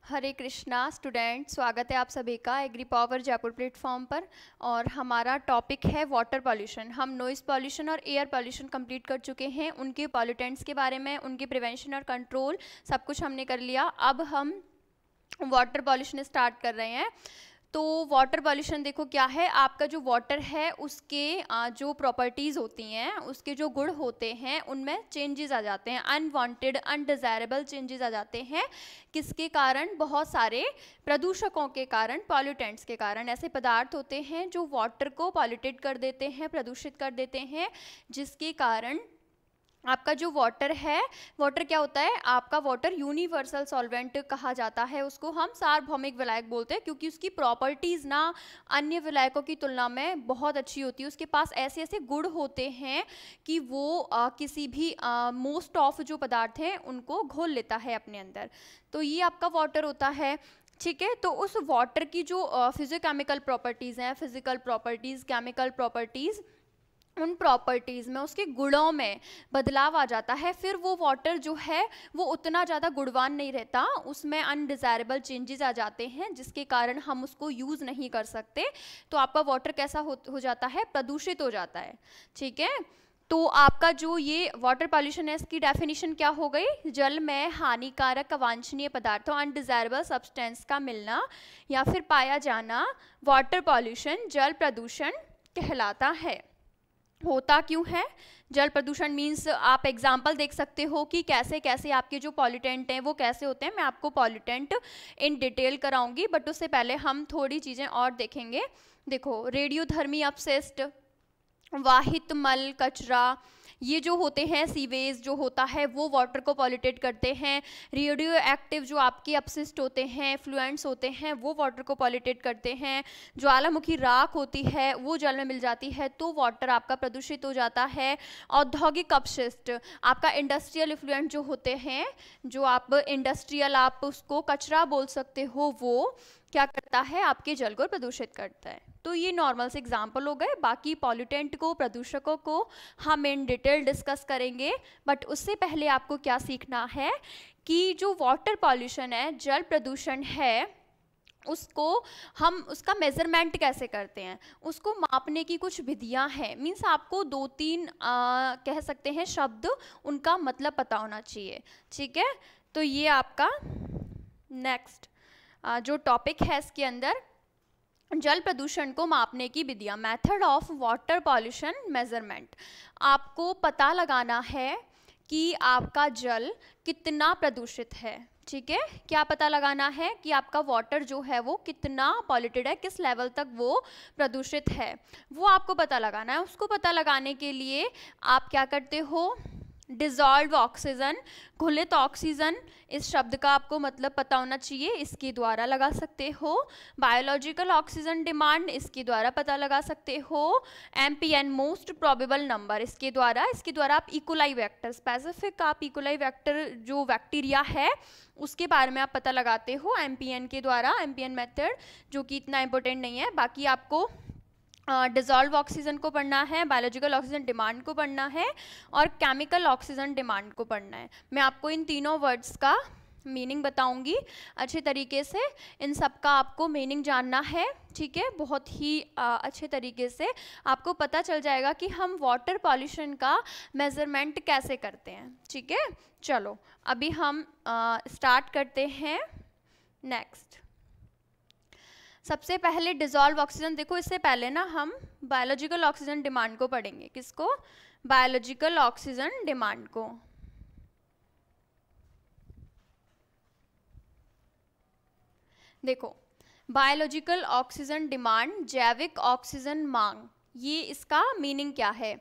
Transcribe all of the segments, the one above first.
हरे Krishna student, स्वागत है आप सभी का एग्री पावर जयपुर प्लेटफॉर्म पर। और हमारा टॉपिक है वाटर पॉल्यूशन। हम नॉइज़ पॉल्यूशन और एयर पॉल्यूशन कंप्लीट कर चुके हैं। उनके पॉल्यूटेंट्स के बारे में, उनके प्रिवेंशन और कंट्रोल सब कुछ हमने कर लिया। अब हम वाटर पॉल्यूशन स्टार्ट कर रहे हैं। तो वाटर पॉल्यूशन देखो क्या है, आपका जो वाटर है उसके जो प्रॉपर्टीज़ होती हैं, उसके जो गुण होते हैं उनमें चेंजेस आ जाते हैं, अनवांटेड अनडिज़ायरेबल चेंजेस आ जाते हैं। किसके कारण? बहुत सारे प्रदूषकों के कारण, पॉल्यूटेंट्स के कारण। ऐसे पदार्थ होते हैं जो वाटर को पॉल्यूटेड कर देते हैं, प्रदूषित कर देते हैं, जिसके कारण आपका जो वाटर है, वाटर क्या होता है? आपका वाटर यूनिवर्सल सॉल्वेंट कहा जाता है। उसको हम सार्वभौमिक विलायक बोलते हैं क्योंकि उसकी प्रॉपर्टीज़ ना अन्य विलायकों की तुलना में बहुत अच्छी होती है। उसके पास ऐसे ऐसे गुण होते हैं कि वो किसी भी मोस्ट ऑफ जो पदार्थ हैं उनको घोल लेता है अपने अंदर। तो ये आपका वाटर होता है, ठीक है। तो उस वाटर की जो फिजिकोकेमिकल प्रॉपर्टीज़ हैं, फिजिकल प्रॉपर्टीज़, केमिकल प्रॉपर्टीज़, उन प्रॉपर्टीज़ में, उसके गुणों में बदलाव आ जाता है। फिर वो वाटर जो है वो उतना ज़्यादा गुणवान नहीं रहता, उसमें अनडिज़ायरेबल चेंजेस आ जाते हैं जिसके कारण हम उसको यूज़ नहीं कर सकते। तो आपका वाटर कैसा हो जाता है? प्रदूषित हो जाता है, ठीक है। तो आपका जो ये वाटर पॉल्यूशन है, इसकी डेफिनेशन क्या हो गई? जल में हानिकारक अवांछनीय पदार्थों, अनडिज़ायरेबल सब्सटेंस का मिलना या फिर पाया जाना वाटर पॉल्यूशन, जल प्रदूषण कहलाता है। होता क्यों है जल प्रदूषण? मीन्स आप एग्जाम्पल देख सकते हो कि कैसे कैसे आपके जो पॉल्यूटेंट हैं वो कैसे होते हैं। मैं आपको पॉल्यूटेंट इन डिटेल कराऊंगी, बट उससे पहले हम थोड़ी चीज़ें और देखेंगे। देखो, रेडियोधर्मी अपशिष्ट, वाहित मल, कचरा, ये जो होते हैं, सीवेज जो होता है वो वाटर को पॉल्यूटेट करते हैं। रेडियो एक्टिव जो आपके अपशिष्ट होते हैं, फ्लुएंट्स होते हैं, वो वाटर को पॉल्यूटेट करते हैं। ज्वालामुखी राख होती है वो जल में मिल जाती है तो वाटर आपका प्रदूषित हो जाता है। औद्योगिक अपशिष्ट, आपका इंडस्ट्रियल इफ्लुएंट जो होते हैं, जो आप इंडस्ट्रियल, आप उसको कचरा बोल सकते हो, वो क्या करता है? आपके जल को प्रदूषित करता है। तो ये नॉर्मल से एग्जाम्पल हो गए। बाकी पॉल्यूटेंट को, प्रदूषकों को हम इन डिटेल डिस्कस करेंगे, बट उससे पहले आपको क्या सीखना है कि जो वाटर पॉल्यूशन है, जल प्रदूषण है, उसको हम उसका मेजरमेंट कैसे करते हैं, उसको मापने की कुछ विधियां हैं। मीन्स आपको 2-3 कह सकते हैं शब्द, उनका मतलब पता होना चाहिए, ठीक है। तो ये आपका नेक्स्ट जो टॉपिक है, इसके अंदर जल प्रदूषण को मापने की विधियां, method of water pollution measurement. आपको पता लगाना है कि आपका जल कितना प्रदूषित है, ठीक है। क्या पता लगाना है कि आपका वाटर जो है वो कितना पॉल्यूटेड है, किस लेवल तक वो प्रदूषित है, वो आपको पता लगाना है। उसको पता लगाने के लिए आप क्या करते हो? डिजॉल्व ऑक्सीजन, घुलित ऑक्सीजन, इस शब्द का आपको मतलब पता होना चाहिए, इसके द्वारा लगा सकते हो। बायोलॉजिकल ऑक्सीजन डिमांड, इसके द्वारा पता लगा सकते हो। एमपीएन, मोस्ट प्रोबेबल नंबर, इसके द्वारा आप इकोलाई वेक्टर, स्पेसिफिक आप इकोलाई वेक्टर जो बैक्टीरिया है उसके बारे में आप पता लगाते हो एमपीएन के द्वारा, एमपीएन मेथड, जो कि इतना इंपॉर्टेंट नहीं है। बाकी आपको डिजॉल्व ऑक्सीजन को पढ़ना है, बायोलॉजिकल ऑक्सीजन डिमांड को पढ़ना है और केमिकल ऑक्सीजन डिमांड को पढ़ना है। मैं आपको इन तीनों वर्ड्स का मीनिंग बताऊंगी अच्छे तरीके से। इन सब का आपको मीनिंग जानना है, ठीक है। बहुत ही अच्छे तरीके से आपको पता चल जाएगा कि हम वाटर पॉल्यूशन का मेजरमेंट कैसे करते हैं, ठीक है। चलो अभी हम स्टार्ट करते हैं। नेक्स्ट, सबसे पहले डिजॉल्व ऑक्सीजन। देखो, इससे पहले ना हम बायोलॉजिकल ऑक्सीजन डिमांड को पढ़ेंगे। किसको? बायोलॉजिकल ऑक्सीजन डिमांड को। देखो, बायोलॉजिकल ऑक्सीजन डिमांड, जैविक ऑक्सीजन मांग, ये इसका मीनिंग क्या है?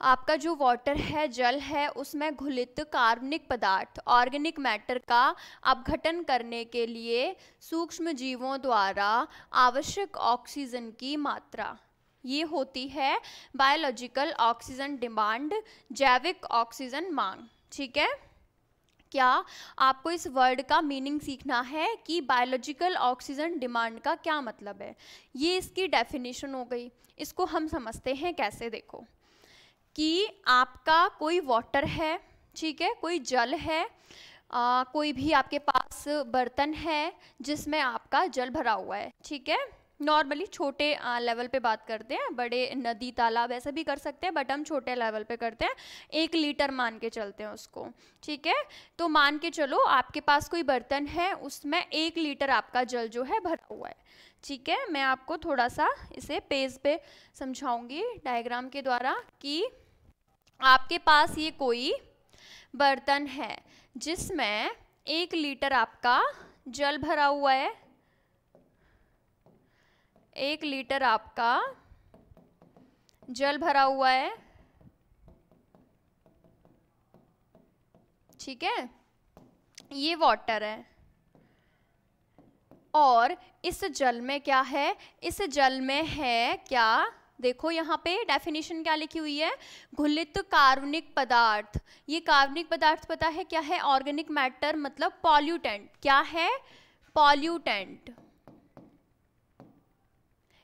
आपका जो वाटर है, जल है, उसमें घुलित कार्बनिक पदार्थ, ऑर्गेनिक मैटर का अपघटन करने के लिए सूक्ष्म जीवों द्वारा आवश्यक ऑक्सीजन की मात्रा, ये होती है बायोलॉजिकल ऑक्सीजन डिमांड, जैविक ऑक्सीजन मांग, ठीक है। क्या आपको इस वर्ड का मीनिंग सीखना है कि बायोलॉजिकल ऑक्सीजन डिमांड का क्या मतलब है? ये इसकी डेफिनेशन हो गई। इसको हम समझते हैं कैसे। देखो कि आपका कोई वाटर है, ठीक है, कोई जल है, कोई भी आपके पास बर्तन है जिसमें आपका जल भरा हुआ है, ठीक है। नॉर्मली छोटे लेवल पे बात करते हैं, बड़े नदी तालाब ऐसे भी कर सकते हैं, बट हम छोटे लेवल पे करते हैं। 1 लीटर मान के चलते हैं उसको, ठीक है। तो मान के चलो आपके पास कोई बर्तन है, उसमें 1 लीटर आपका जल जो है भरा हुआ है, ठीक है। मैं आपको थोड़ा सा इसे पेज पे समझाऊंगी डायग्राम के द्वारा कि आपके पास ये कोई बर्तन है जिसमें 1 लीटर आपका जल भरा हुआ है, 1 लीटर आपका जल भरा हुआ है, ठीक है। ये वाटर है और इस जल में क्या है, इस जल में है क्या, देखो यहाँ पे डेफिनेशन क्या लिखी हुई है, घुलित कार्बनिक पदार्थ। ये कार्बनिक पदार्थ पता है क्या है, ऑर्गेनिक मैटर मतलब पॉल्यूटेंट। क्या है, पॉल्यूटेंट।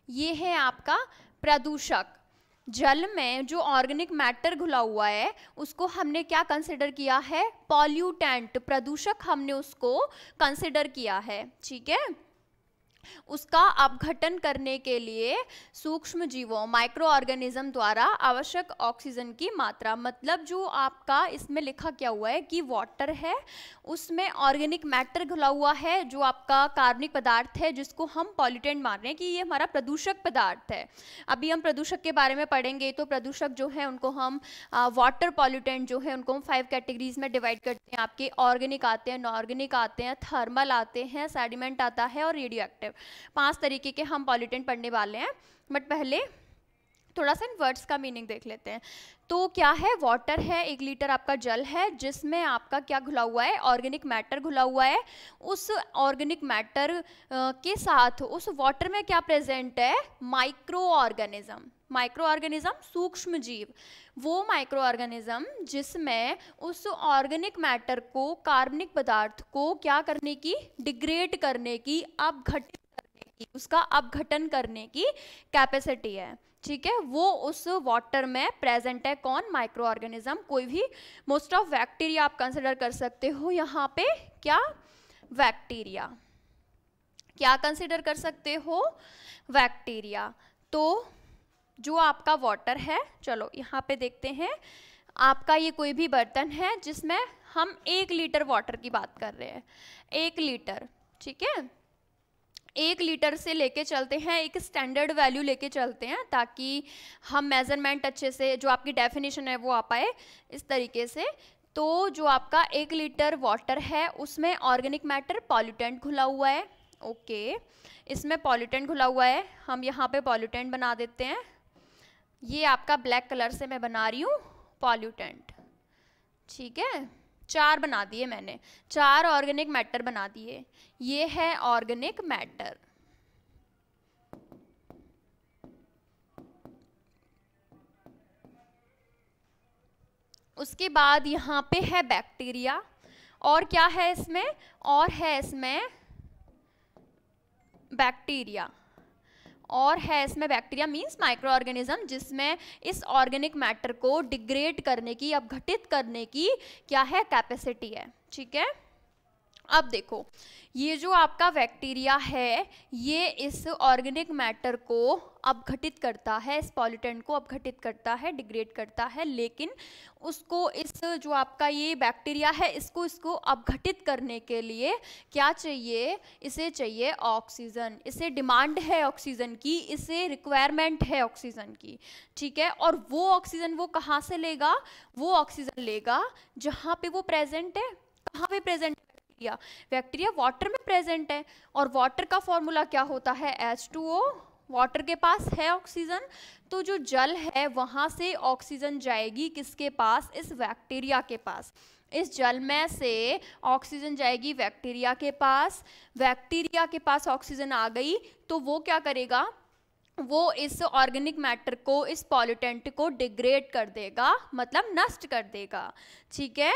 ये है आपका प्रदूषक। जल में जो ऑर्गेनिक मैटर घुला हुआ है उसको हमने क्या कंसिडर किया है, पॉल्यूटेंट, प्रदूषक हमने उसको कंसिडर किया है, ठीक है। उसका अपघटन करने के लिए सूक्ष्म जीवों माइक्रो ऑर्गेनिज्म द्वारा आवश्यक ऑक्सीजन की मात्रा, मतलब जो आपका इसमें लिखा क्या हुआ है कि वाटर है, उसमें ऑर्गेनिक मैटर घुला हुआ है जो आपका कार्बनिक पदार्थ है जिसको हम पॉल्यूटेंट मान रहे हैं कि ये हमारा प्रदूषक पदार्थ है। अभी हम प्रदूषक के बारे में पढ़ेंगे, तो प्रदूषक जो है उनको हम वाटर पॉल्यूटेंट जो है उनको हम 5 कैटेगरीज में डिवाइड करते हैं। आपके ऑर्गेनिक आते हैं, नॉर्गेनिक आते हैं, थर्मल आते हैं, सेडिमेंट आता है और रेडियो एक्टिव। 5 तरीके के हम पॉल्यूटेंट पढ़ने वाले हैं, बट पहले थोड़ा सा इन वर्ड्स का मीनिंग देख लेते हैं। तो क्या है, वाटर है, 1 लीटर आपका जल है जिसमें आपका क्या घुला हुआ है, ऑर्गेनिक मैटर घुला हुआ है। उस ऑर्गेनिक मैटर के साथ उस वाटर में क्या प्रेजेंट है, माइक्रो ऑर्गेनिज्म। माइक्रो ऑर्गेनिज्म सूक्ष्म जीव, वो माइक्रो ऑर्गेनिज्म जिसमें उस ऑर्गेनिक मैटर को, कार्बनिक पदार्थ को क्या करने की, डिग्रेड करने की, अपघटित करने की, उसका अपघटन करने की कैपेसिटी है, ठीक है। वो उस वाटर में प्रेजेंट है। कौन, माइक्रो ऑर्गेनिज्म। कोई भी मोस्ट ऑफ बैक्टीरिया आप कंसिडर कर सकते हो यहाँ पे, क्या, बैक्टीरिया, क्या कंसिडर कर सकते हो, बैक्टीरिया। तो जो आपका वाटर है, चलो यहाँ पे देखते हैं, आपका ये कोई भी बर्तन है जिसमें हम 1 लीटर वाटर की बात कर रहे हैं, 1 लीटर, ठीक है। 1 लीटर से लेके चलते हैं, एक स्टैंडर्ड वैल्यू लेके चलते हैं ताकि हम मेजरमेंट अच्छे से, जो आपकी डेफिनेशन है वो आ पाए इस तरीके से। तो जो आपका 1 लीटर वाटर है उसमें ऑर्गेनिक मैटर पॉल्यूटेंट घुला हुआ है, ओके। इसमें पॉल्यूटेंट घुला हुआ है, हम यहाँ पे पॉल्यूटेंट बना देते हैं। ये आपका ब्लैक कलर से मैं बना रही हूँ पॉल्यूटेंट, ठीक है। 4 बना दिए मैंने, 4 ऑर्गेनिक मैटर बना दिए। ये है ऑर्गेनिक मैटर। उसके बाद यहाँ पे है बैक्टीरिया, और क्या है इसमें, और है इसमें बैक्टीरिया, और है इसमें बैक्टीरिया मीन्स माइक्रो ऑर्गेनिज्म जिसमें इस ऑर्गेनिक मैटर को डिग्रेड करने की, अपघटित करने की क्या है, कैपेसिटी है, ठीक है। अब देखो, ये जो आपका बैक्टीरिया है ये इस ऑर्गेनिक मैटर को अपघटित करता है, इस पॉल्यूटेंट को अपघटित करता है, डिग्रेड करता है, लेकिन उसको, इस जो आपका ये बैक्टीरिया है इसको अपघटित करने के लिए क्या चाहिए, इसे चाहिए ऑक्सीजन, इसे डिमांड है ऑक्सीजन की, इसे रिक्वायरमेंट है ऑक्सीजन की, ठीक है। और वो ऑक्सीजन वो कहाँ से लेगा, वो ऑक्सीजन लेगा जहाँ पे वो प्रेजेंट है। कहाँ पे प्रेजेंट है बैक्टीरिया, बैक्टीरिया वाटर में प्रेजेंट है, और वाटर का फॉर्मूला क्या होता है, H2O। वाटर के पास है ऑक्सीजन, तो जो जल है वहां से ऑक्सीजन जाएगी किसके पास, इस बैक्टीरिया के पास। इस जल में से ऑक्सीजन जाएगी बैक्टीरिया के पास। बैक्टीरिया के पास ऑक्सीजन आ गई तो वो क्या करेगा, वो इस ऑर्गेनिक मैटर को, इस पॉल्यूटेंट को डिग्रेड कर देगा, मतलब नष्ट कर देगा, ठीक है।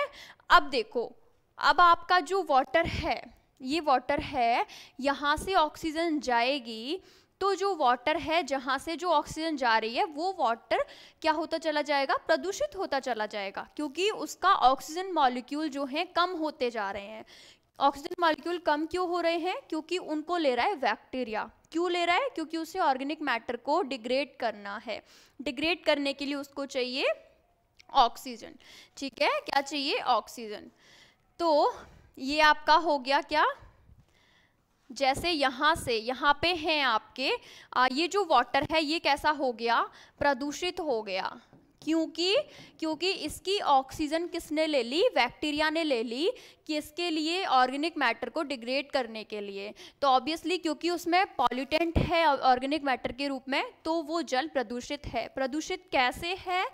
अब देखो, अब आपका जो वाटर है, ये वाटर है, यहाँ से ऑक्सीजन जाएगी तो जो वाटर है जहाँ से जो ऑक्सीजन जा रही है वो वाटर क्या होता चला जाएगा, प्रदूषित होता चला जाएगा, क्योंकि उसका ऑक्सीजन मॉलिक्यूल जो है कम होते जा रहे हैं। ऑक्सीजन मॉलिक्यूल कम क्यों हो रहे हैं, क्योंकि उनको ले रहा है बैक्टीरिया। क्यों ले रहा है, क्योंकि उसे ऑर्गेनिक मैटर को डिग्रेड करना है। डिग्रेड करने के लिए उसको चाहिए ऑक्सीजन, ठीक है, क्या चाहिए, ऑक्सीजन। तो ये आपका हो गया क्या, जैसे यहाँ से यहाँ पे हैं आपके ये जो वाटर है ये कैसा हो गया, प्रदूषित हो गया। क्योंकि इसकी ऑक्सीजन किसने ले ली, बैक्टीरिया ने ले ली, किसके लिए, ऑर्गेनिक मैटर को डिग्रेड करने के लिए। तो ऑब्वियसली क्योंकि उसमें पॉल्यूटेंट है ऑर्गेनिक मैटर के रूप में, तो वो जल प्रदूषित है। प्रदूषित कैसे है,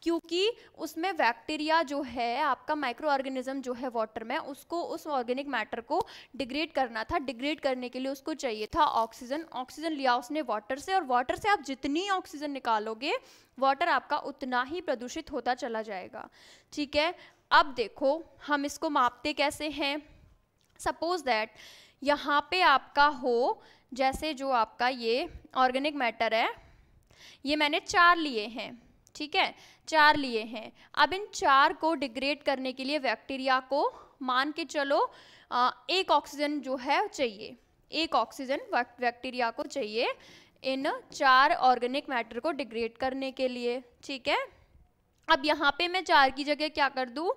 क्योंकि उसमें बैक्टीरिया जो है आपका, माइक्रो ऑर्गेनिज्म जो है वाटर में, उसको उस ऑर्गेनिक मैटर को डिग्रेड करना था। डिग्रेड करने के लिए उसको चाहिए था ऑक्सीजन। ऑक्सीजन लिया उसने वाटर से, और वाटर से आप जितनी ऑक्सीजन निकालोगे वाटर आपका उतना ही प्रदूषित होता चला जाएगा, ठीक है। अब देखो हम इसको मापते कैसे हैं। सपोज दैट यहाँ पे आपका हो, जैसे जो आपका ये ऑर्गेनिक मैटर है, ये मैंने 4 लिए हैं, ठीक है, 4 लिए हैं। अब इन 4 को डिग्रेड करने के लिए बैक्टीरिया को मान के चलो 1 ऑक्सीजन जो है चाहिए, 1 ऑक्सीजन बैक्टीरिया को चाहिए इन 4 ऑर्गेनिक मैटर को डिग्रेड करने के लिए, ठीक है। अब यहाँ पे मैं 4 की जगह क्या कर दूँ,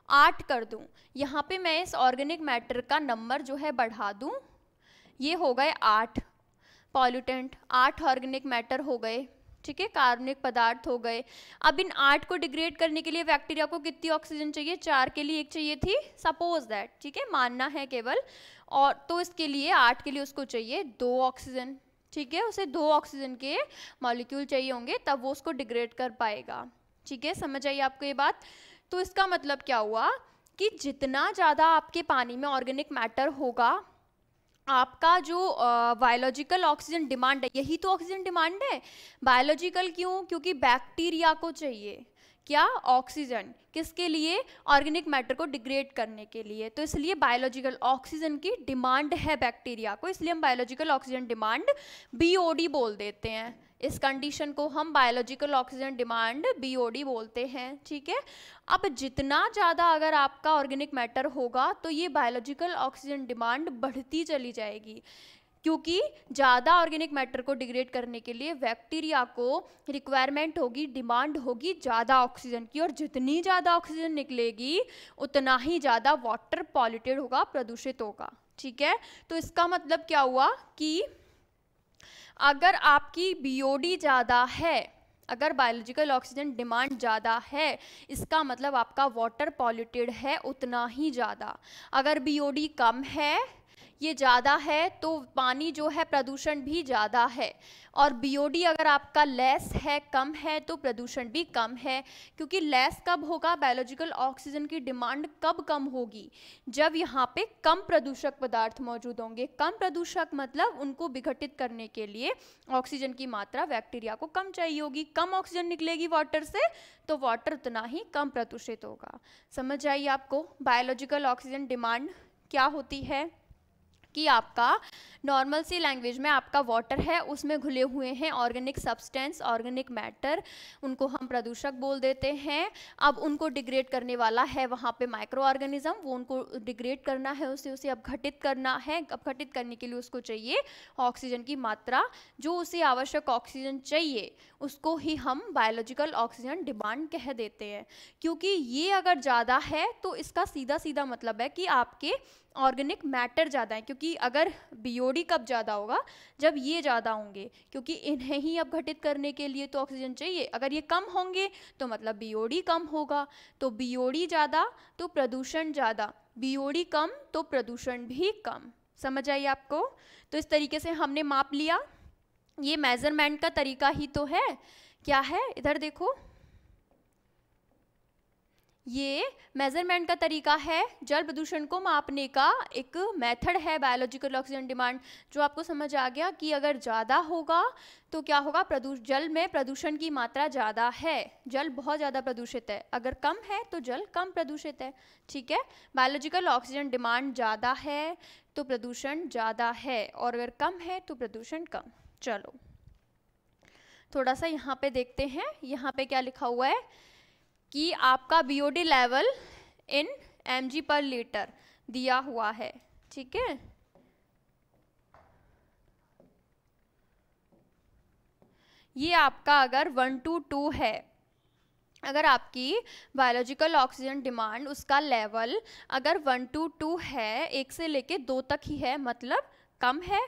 8 कर दूँ। यहाँ पे मैं इस ऑर्गेनिक मैटर का नंबर जो है बढ़ा दूँ, ये हो गए 8 पॉल्यूटेंट, 8 ऑर्गेनिक मैटर हो गए, ठीक है, कार्बनिक पदार्थ हो गए। अब इन 8 को डिग्रेड करने के लिए बैक्टीरिया को कितनी ऑक्सीजन चाहिए, 4 के लिए 1 चाहिए थी, सपोज दैट, ठीक है, मानना है केवल। और तो इसके लिए 8 के लिए उसको चाहिए 2 ऑक्सीजन, ठीक है, उसे 2 ऑक्सीजन के मॉलिक्यूल चाहिए होंगे, तब वो उसको डिग्रेड कर पाएगा, ठीक है। समझ आई आपको ये बात। तो इसका मतलब क्या हुआ कि जितना ज़्यादा आपके पानी में ऑर्गेनिक मैटर होगा, आपका जो बायोलॉजिकल ऑक्सीजन डिमांड है, यही तो ऑक्सीजन डिमांड है। बायोलॉजिकल क्यों, क्योंकि बैक्टीरिया को चाहिए क्या, ऑक्सीजन, किसके लिए, ऑर्गेनिक मैटर को डिग्रेड करने के लिए। तो इसलिए बायोलॉजिकल ऑक्सीजन की डिमांड है बैक्टीरिया को, इसलिए हम बायोलॉजिकल ऑक्सीजन डिमांड BOD बोल देते हैं। इस कंडीशन को हम बायोलॉजिकल ऑक्सीजन डिमांड BOD बोलते हैं, ठीक है। अब जितना ज़्यादा अगर आपका ऑर्गेनिक मैटर होगा तो ये बायोलॉजिकल ऑक्सीजन डिमांड बढ़ती चली जाएगी, क्योंकि ज़्यादा ऑर्गेनिक मैटर को डिग्रेड करने के लिए बैक्टीरिया को रिक्वायरमेंट होगी, डिमांड होगी ज़्यादा ऑक्सीजन की, और जितनी ज़्यादा ऑक्सीजन निकलेगी उतना ही ज़्यादा वाटर पॉल्यूटेड होगा, प्रदूषित होगा, ठीक है। तो इसका मतलब क्या हुआ कि अगर आपकी BOD ज़्यादा है, अगर बायोलॉजिकल ऑक्सीजन डिमांड ज़्यादा है, इसका मतलब आपका वाटर पॉल्यूटेड है उतना ही ज़्यादा। अगर BOD कम है, ये ज़्यादा है, तो पानी जो है प्रदूषण भी ज़्यादा है। और BOD अगर आपका लेस है, कम है, तो प्रदूषण भी कम है। क्योंकि लेस कब होगा, बायोलॉजिकल ऑक्सीजन की डिमांड कब कम होगी, जब यहाँ पे कम प्रदूषक पदार्थ मौजूद होंगे। कम प्रदूषक मतलब उनको विघटित करने के लिए ऑक्सीजन की मात्रा बैक्टीरिया को कम चाहिए होगी। कम ऑक्सीजन निकलेगी वाटर से, तो वाटर उतना ही कम प्रदूषित होगा। समझ आई आपको। बायोलॉजिकल ऑक्सीजन डिमांड क्या होती है कि आपका नॉर्मल सी लैंग्वेज में आपका वाटर है, उसमें घुले हुए हैं ऑर्गेनिक सब्सटेंस, ऑर्गेनिक मैटर, उनको हम प्रदूषक बोल देते हैं। अब उनको डिग्रेड करने वाला है वहाँ पे माइक्रो ऑर्गेनिज्म, वो उनको डिग्रेड करना है, उसे अपघटित करना है। अपघटित करने के लिए उसको चाहिए ऑक्सीजन की मात्रा, जो उसे आवश्यक ऑक्सीजन चाहिए उसको ही हम बायोलॉजिकल ऑक्सीजन डिमांड कह देते हैं। क्योंकि ये अगर ज़्यादा है तो इसका सीधा सीधा मतलब है कि आपके ऑर्गेनिक मैटर ज़्यादा है। क्योंकि अगर BOD कब ज़्यादा होगा, जब ये ज़्यादा होंगे, क्योंकि इन्हें ही अपघटित करने के लिए तो ऑक्सीजन चाहिए। अगर ये कम होंगे तो मतलब BOD कम होगा, तो BOD ज़्यादा तो प्रदूषण ज़्यादा, BOD कम तो प्रदूषण भी कम। समझ आई आपको। तो इस तरीके से हमने माप लिया। ये मेजरमेंट का तरीका ही तो है। क्या है, इधर देखो, ये मेजरमेंट का तरीका है, जल प्रदूषण को मापने का एक मेथड है बायोलॉजिकल ऑक्सीजन डिमांड। जो आपको समझ आ गया कि अगर ज़्यादा होगा तो क्या होगा, जल में प्रदूषण की मात्रा ज़्यादा है, जल बहुत ज़्यादा प्रदूषित है। अगर कम है तो जल कम प्रदूषित है, ठीक है। बायोलॉजिकल ऑक्सीजन डिमांड ज़्यादा है तो प्रदूषण ज़्यादा है, और अगर कम है तो प्रदूषण कम। चलो थोड़ा सा यहाँ पे देखते हैं, यहाँ पे क्या लिखा हुआ है कि आपका बीओडी लेवल इन mg पर लीटर दिया हुआ है, ठीक है। ये आपका अगर 1 to 2 है, अगर आपकी बायोलॉजिकल ऑक्सीजन डिमांड उसका लेवल अगर 1 to 2 है, 1 से लेके 2 तक ही है, मतलब कम है,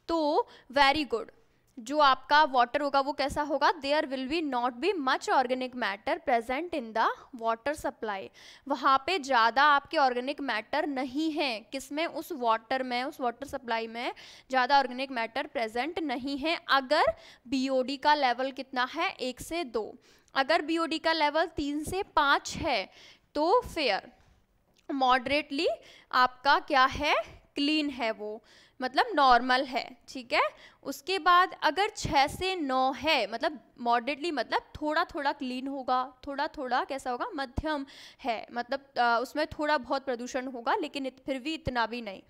तो वेरी गुड। जो आपका वाटर होगा वो कैसा होगा, there will be not be much organic matter present in the water supply. वहाँ पे ज़्यादा आपके ऑर्गेनिक मैटर नहीं है, किसमें, उस वाटर में, उस वाटर सप्लाई में ज़्यादा ऑर्गेनिक मैटर प्रेजेंट नहीं है अगर बीओडी का लेवल कितना है, 1 से 2। अगर बीओडी का लेवल 3 से 5 है तो फेयर, मॉडरेटली आपका क्या है, क्लीन है वो, मतलब नॉर्मल है, ठीक है। उसके बाद अगर 6 से 9 है, मतलब मॉडरेटली मतलब थोड़ा थोड़ा क्लीन होगा, थोड़ा थोड़ा कैसा होगा, मध्यम है, मतलब उसमें थोड़ा बहुत प्रदूषण होगा लेकिन फिर भी इतना भी नहीं।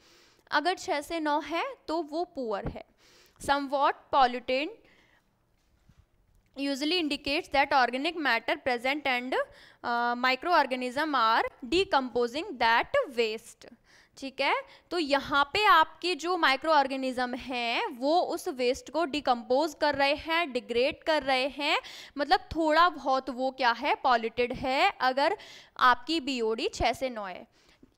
अगर 6 से 9 है तो वो पुअर है। Somewhat polluted usually indicates that organic matter present and microorganism are decomposing that waste, ठीक है। तो यहाँ पे आपके जो माइक्रो ऑर्गेनिज्म हैं वो उस वेस्ट को डिकम्पोज कर रहे हैं, डिग्रेड कर रहे हैं, मतलब थोड़ा बहुत वो क्या है, पॉल्यूटेड है। अगर आपकी बीओडी 6 से 9 है,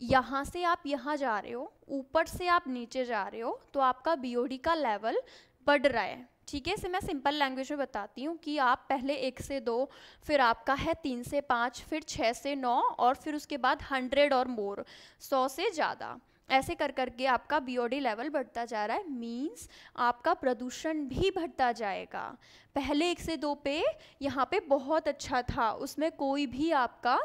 यहाँ से आप यहाँ जा रहे हो, ऊपर से आप नीचे जा रहे हो, तो आपका बीओडी का लेवल बढ़ रहा है, ठीक है। इसे मैं सिंपल लैंग्वेज में बताती हूँ कि आप पहले 1 से 2, फिर आपका है 3 से 5, फिर 6 से 9 और फिर उसके बाद 100 और मोर, 100 से ज़्यादा, ऐसे कर करके आपका बीओडी लेवल बढ़ता जा रहा है। मींस आपका प्रदूषण भी बढ़ता जाएगा। पहले 1 से 2 पे यहाँ पे बहुत अच्छा था, उसमें कोई भी आपका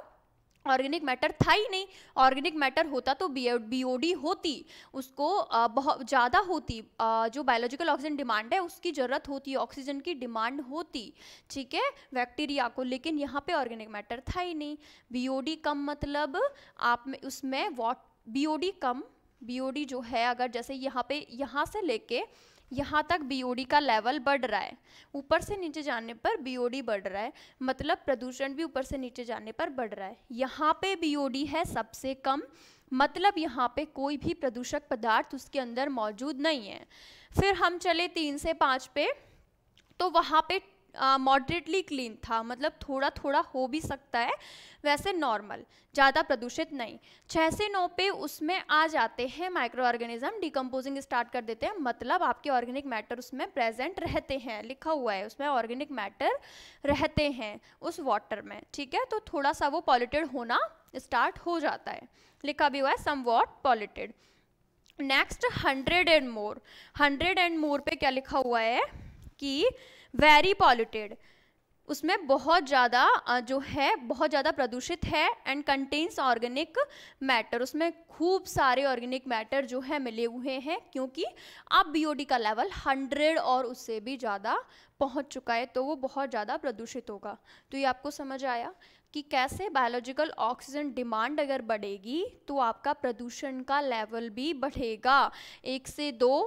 ऑर्गेनिक मैटर था ही नहीं। ऑर्गेनिक मैटर होता तो बीओडी होती, उसको बहुत ज़्यादा होती, जो बायोलॉजिकल ऑक्सीजन डिमांड है उसकी ज़रूरत होती, ऑक्सीजन की डिमांड होती, ठीक है, बैक्टीरिया को, लेकिन यहाँ पे ऑर्गेनिक मैटर था ही नहीं। बीओडी कम मतलब आप में उसमें बीओडी कम, बीओडी जो है अगर जैसे यहाँ पे यहाँ से लेके यहाँ तक बीओडी का लेवल बढ़ रहा है, ऊपर से नीचे जाने पर बीओडी बढ़ रहा है, मतलब प्रदूषण भी ऊपर से नीचे जाने पर बढ़ रहा है। यहाँ पे बीओडी है सबसे कम, मतलब यहाँ पे कोई भी प्रदूषक पदार्थ उसके अंदर मौजूद नहीं है। फिर हम चले 3 से 5 पे, तो वहाँ पे मॉडरेटली क्लीन था, मतलब थोड़ा थोड़ा हो भी सकता है, वैसे नॉर्मल, ज़्यादा प्रदूषित नहीं। 6 से 9 पे उसमें आ जाते हैं माइक्रो ऑर्गेनिज्म, डिकम्पोजिंग स्टार्ट कर देते हैं, मतलब आपके ऑर्गेनिक मैटर उसमें प्रेजेंट रहते हैं, लिखा हुआ है उसमें ऑर्गेनिक मैटर रहते हैं उस वाटर में, ठीक है। तो थोड़ा सा वो पॉल्यूटेड होना स्टार्ट हो जाता है, लिखा भी हुआ है somewhat polluted. Next 100 and more, 100 and more पे क्या लिखा हुआ है कि वेरी पॉल्यूटेड, उसमें बहुत ज़्यादा जो है बहुत ज़्यादा प्रदूषित है, एंड कंटेन्स ऑर्गेनिक मैटर, उसमें खूब सारे ऑर्गेनिक मैटर जो है मिले हुए हैं, क्योंकि अब बीओडी का लेवल 100 और उससे भी ज़्यादा पहुंच चुका है, तो वो बहुत ज़्यादा प्रदूषित होगा। तो ये आपको समझ आया कि कैसे बायोलॉजिकल ऑक्सीजन डिमांड अगर बढ़ेगी तो आपका प्रदूषण का लेवल भी बढ़ेगा, 1 से 2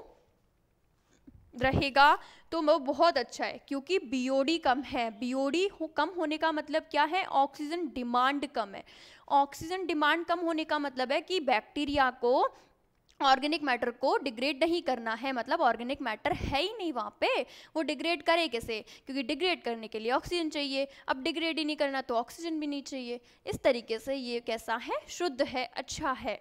रहेगा, तो वो बहुत अच्छा है, क्योंकि बीओडी कम है। बीओडी कम होने का मतलब क्या है, ऑक्सीजन डिमांड कम है। ऑक्सीजन डिमांड कम होने का मतलब है कि बैक्टीरिया को ऑर्गेनिक मैटर को डिग्रेड नहीं करना है, मतलब ऑर्गेनिक मैटर है ही नहीं वहाँ पे, वो डिग्रेड करे कैसे, क्योंकि डिग्रेड करने के लिए ऑक्सीजन चाहिए, अब डिग्रेड ही नहीं करना तो ऑक्सीजन भी नहीं चाहिए। इस तरीके से ये कैसा है, शुद्ध है, अच्छा है।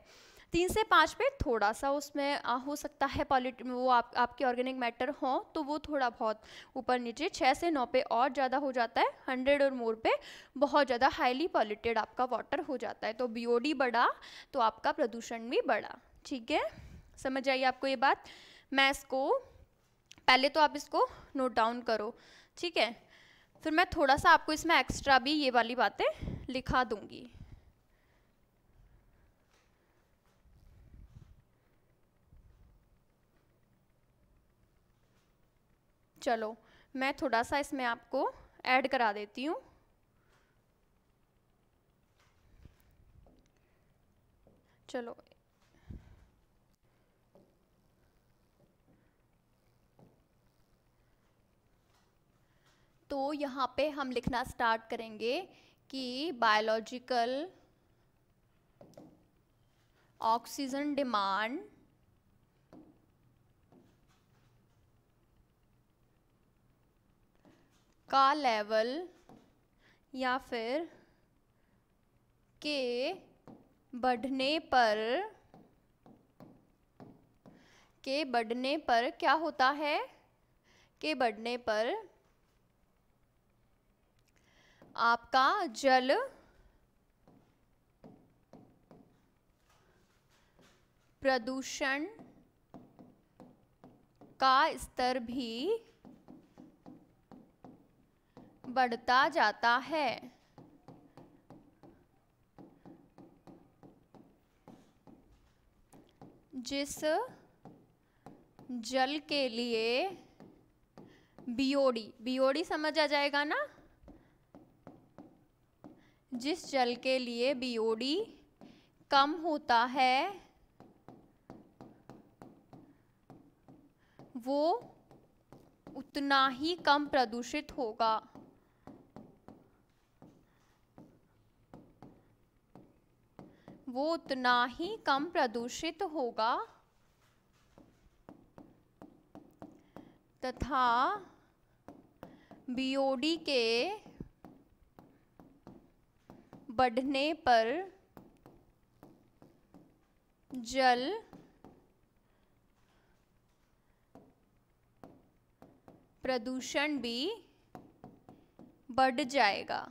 3 से 5 पे थोड़ा सा उसमें हो सकता है वो आपके ऑर्गेनिक मैटर हो तो वो थोड़ा बहुत ऊपर नीचे, 6 से 9 पे और ज़्यादा हो जाता है, 100 और मोर पे बहुत ज़्यादा हाईली पॉल्यूटेड आपका वाटर हो जाता है। तो बीओडी बढ़ा तो आपका प्रदूषण भी बढ़ा, ठीक है। समझ आई आपको ये बात। मैं इसको पहले तो आप इसको नोट डाउन करो, ठीक है, फिर मैं थोड़ा सा आपको इसमें एक्स्ट्रा भी ये वाली बातें लिखा दूंगी। चलो मैं थोड़ा सा इसमें आपको ऐड करा देती हूँ। चलो तो यहाँ पे हम लिखना स्टार्ट करेंगे कि बायोलॉजिकल ऑक्सीजन डिमांड का लेवल या फिर के बढ़ने पर क्या होता है, के बढ़ने पर आपका जल प्रदूषण का स्तर भी बढ़ता जाता है। जिस जल के लिए बीओडी समझ आ जाएगा ना, जिस जल के लिए बीओडी कम होता है वो उतना ही कम प्रदूषित होगा। वो उतना ही कम प्रदूषित होगा तथा बीओडी के बढ़ने पर जल प्रदूषण भी बढ़ जाएगा।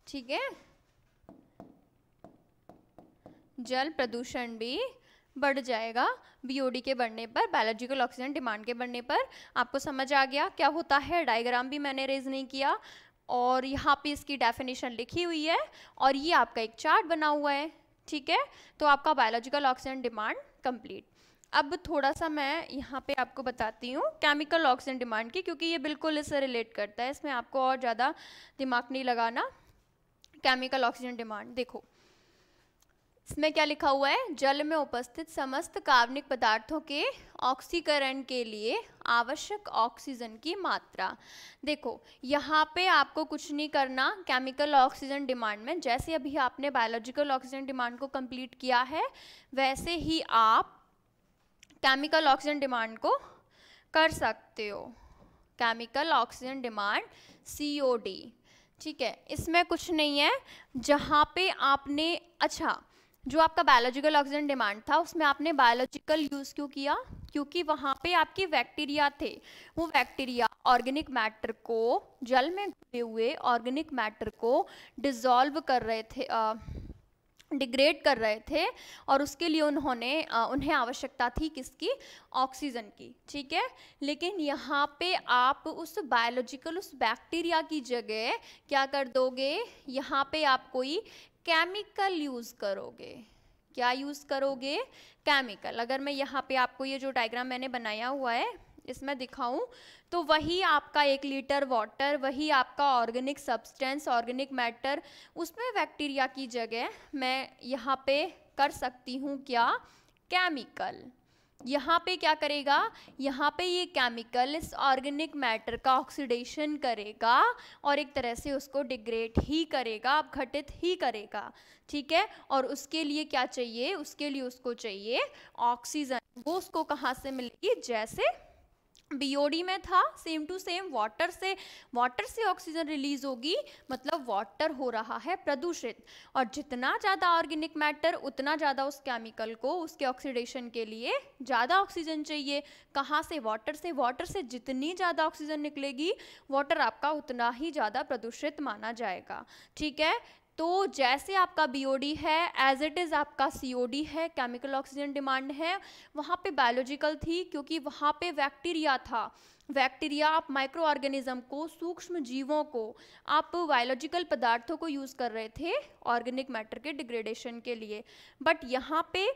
ठीक है, जल प्रदूषण भी बढ़ जाएगा बीओडी के बढ़ने पर, बायोलॉजिकल ऑक्सीजन डिमांड के बढ़ने पर। आपको समझ आ गया क्या होता है, डायग्राम भी मैंने रेज नहीं किया और यहाँ पे इसकी डेफिनेशन लिखी हुई है और ये आपका एक चार्ट बना हुआ है। ठीक है, तो आपका बायोलॉजिकल ऑक्सीजन डिमांड कंप्लीट। अब थोड़ा सा मैं यहाँ पे आपको बताती हूँ केमिकल ऑक्सीजन डिमांड की, क्योंकि ये बिल्कुल इससे रिलेट करता है, इसमें आपको और ज़्यादा दिमाग नहीं लगाना। केमिकल ऑक्सीजन डिमांड देखो, इसमें क्या लिखा हुआ है, जल में उपस्थित समस्त कार्बनिक पदार्थों के ऑक्सीकरण के लिए आवश्यक ऑक्सीजन की मात्रा। देखो यहाँ पे आपको कुछ नहीं करना केमिकल ऑक्सीजन डिमांड में, जैसे अभी आपने बायोलॉजिकल ऑक्सीजन डिमांड को कंप्लीट किया है वैसे ही आप केमिकल ऑक्सीजन डिमांड को कर सकते हो। Chemical oxygen demand COD। ठीक है, इसमें कुछ नहीं है, जहाँ पे आपने अच्छा जो आपका बायोलॉजिकल ऑक्सीजन डिमांड था उसमें आपने बायोलॉजिकल यूज़ क्यों किया, क्योंकि वहाँ पे आपके बैक्टीरिया थे, वो बैक्टीरिया ऑर्गेनिक मैटर को, जल में घुले हुए ऑर्गेनिक मैटर को डिसॉल्व कर रहे थे, डिग्रेड कर रहे थे और उसके लिए उन्हें आवश्यकता थी किसकी, ऑक्सीजन की। ठीक है, लेकिन यहाँ पे आप उस बायोलॉजिकल उस बैक्टीरिया की जगह क्या कर दोगे, यहाँ पे आप कोई केमिकल यूज़ करोगे। क्या यूज़ करोगे, केमिकल। अगर मैं यहाँ पे आपको ये जो डायग्राम मैंने बनाया हुआ है इसमें दिखाऊं तो वही आपका 1 लीटर वाटर, वही आपका ऑर्गेनिक सब्सटेंस, ऑर्गेनिक मैटर, उसमें बैक्टीरिया की जगह मैं यहाँ पे कर सकती हूँ क्या, केमिकल। यहाँ पे क्या करेगा, यहाँ पे ये केमिकल इस ऑर्गेनिक मैटर का ऑक्सीडेशन करेगा और एक तरह से उसको डिग्रेड ही करेगा, अपघटित ही करेगा। ठीक है, और उसके लिए क्या चाहिए, उसके लिए उसको चाहिए ऑक्सीजन। वो उसको कहाँ से मिलेगी, जैसे बीओडी में था सेम टू सेम वाटर से ऑक्सीजन रिलीज होगी, मतलब वाटर हो रहा है प्रदूषित, और जितना ज़्यादा ऑर्गेनिक मैटर उतना ज़्यादा उस केमिकल को उसके ऑक्सीडेशन के लिए ज़्यादा ऑक्सीजन चाहिए। कहाँ से, वाटर से जितनी ज़्यादा ऑक्सीजन निकलेगी वाटर आपका उतना ही ज़्यादा प्रदूषित माना जाएगा। ठीक है, तो जैसे आपका बीओडी है एज इट इज़ आपका COD है, केमिकल ऑक्सीजन डिमांड है। वहाँ पे बायोलॉजिकल थी क्योंकि वहाँ पे बैक्टीरिया था, बैक्टीरिया आप माइक्रो ऑर्गेनिज्म को, सूक्ष्म जीवों को, आप बायोलॉजिकल पदार्थों को यूज़ कर रहे थे ऑर्गेनिक मैटर के डिग्रेडेशन के लिए। बट यहाँ पे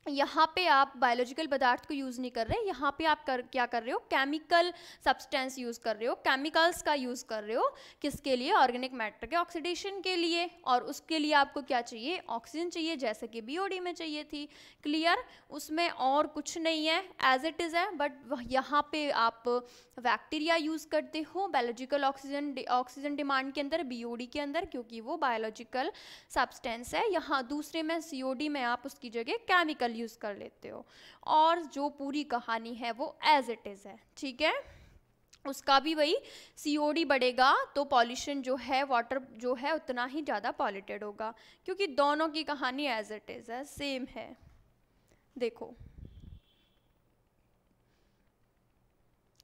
यहाँ पे आप बायोलॉजिकल पदार्थ को यूज़ नहीं कर रहे, यहाँ पे आप क्या कर रहे हो, केमिकल सब्सटेंस यूज़ कर रहे हो, केमिकल्स का यूज़ कर रहे हो, किसके लिए, ऑर्गेनिक मैटर के ऑक्सीडेशन के लिए। और उसके लिए आपको क्या चाहिए, ऑक्सीजन चाहिए, जैसे कि बीओडी में चाहिए थी। क्लियर, उसमें और कुछ नहीं है, एज इट इज़ है। बट यहाँ पे आप बैक्टीरिया यूज़ करते हो बायोलॉजिकल ऑक्सीजन डिमांड के अंदर, बीओडी के अंदर, क्योंकि वो बायोलॉजिकल सब्सटेंस है। यहाँ दूसरे में सीओडी में आप उसकी जगह केमिकल यूज़ कर लेते हो। और जो पूरी कहानी है वो एज इट इज़ है, ठीक है। उसका भी वही, सीओडी बढ़ेगा तो पॉल्यूशन जो है, वाटर जो है उतना ही ज़्यादा पॉल्यूटेड होगा, क्योंकि दोनों की कहानी एज इट इज़ है, सेम है। देखो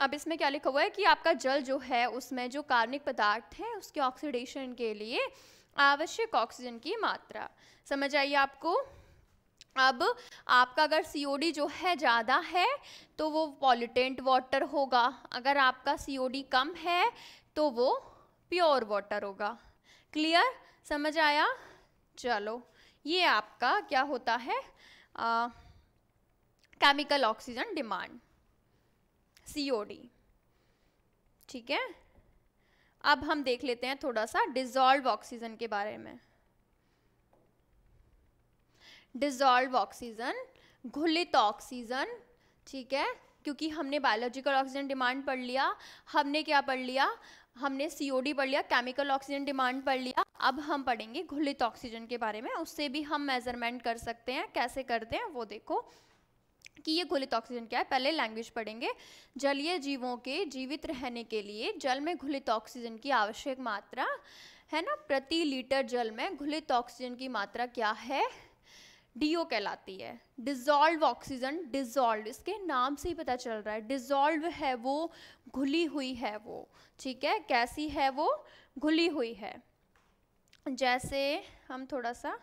अब इसमें क्या लिखा हुआ है कि आपका जल जो है उसमें जो कार्बनिक पदार्थ है उसके ऑक्सीडेशन के लिए आवश्यक ऑक्सीजन की मात्रा, समझ आइए आपको। अब आपका अगर सीओडी जो है ज़्यादा है तो वो पॉल्यूटेंट वाटर होगा, अगर आपका सीओडी कम है तो वो प्योर वाटर होगा। क्लियर, समझ आया। चलो, ये आपका क्या होता है, केमिकल ऑक्सीजन डिमांड, सीओडी, ठीक है। अब हम देख लेते हैं थोड़ा सा डिसॉल्व ऑक्सीजन के बारे में। डिसॉल्व ऑक्सीजन, घुलित ऑक्सीजन, ठीक है, क्योंकि हमने बायोलॉजिकल ऑक्सीजन डिमांड पढ़ लिया, हमने क्या पढ़ लिया, हमने सीओडी पढ़ लिया, केमिकल ऑक्सीजन डिमांड पढ़ लिया। अब हम पढ़ेंगे घुलित ऑक्सीजन के बारे में, उससे भी हम मेजरमेंट कर सकते हैं। कैसे करते हैं वो देखो कि ये घुलित ऑक्सीजन क्या है। पहले लैंग्वेज पढ़ेंगे। जलीय जीवों के जीवित रहने के लिए जल में घुलित ऑक्सीजन की आवश्यक मात्रा है ना, प्रति लीटर जल में घुलित ऑक्सीजन की मात्रा क्या है, डीओ कहलाती है। डिसॉल्व ऑक्सीजन, डिसॉल्व इसके नाम से ही पता चल रहा है, डिसॉल्व है वो, घुली हुई है वो, ठीक है। कैसी है वो, घुली हुई है। जैसे हम थोड़ा सा,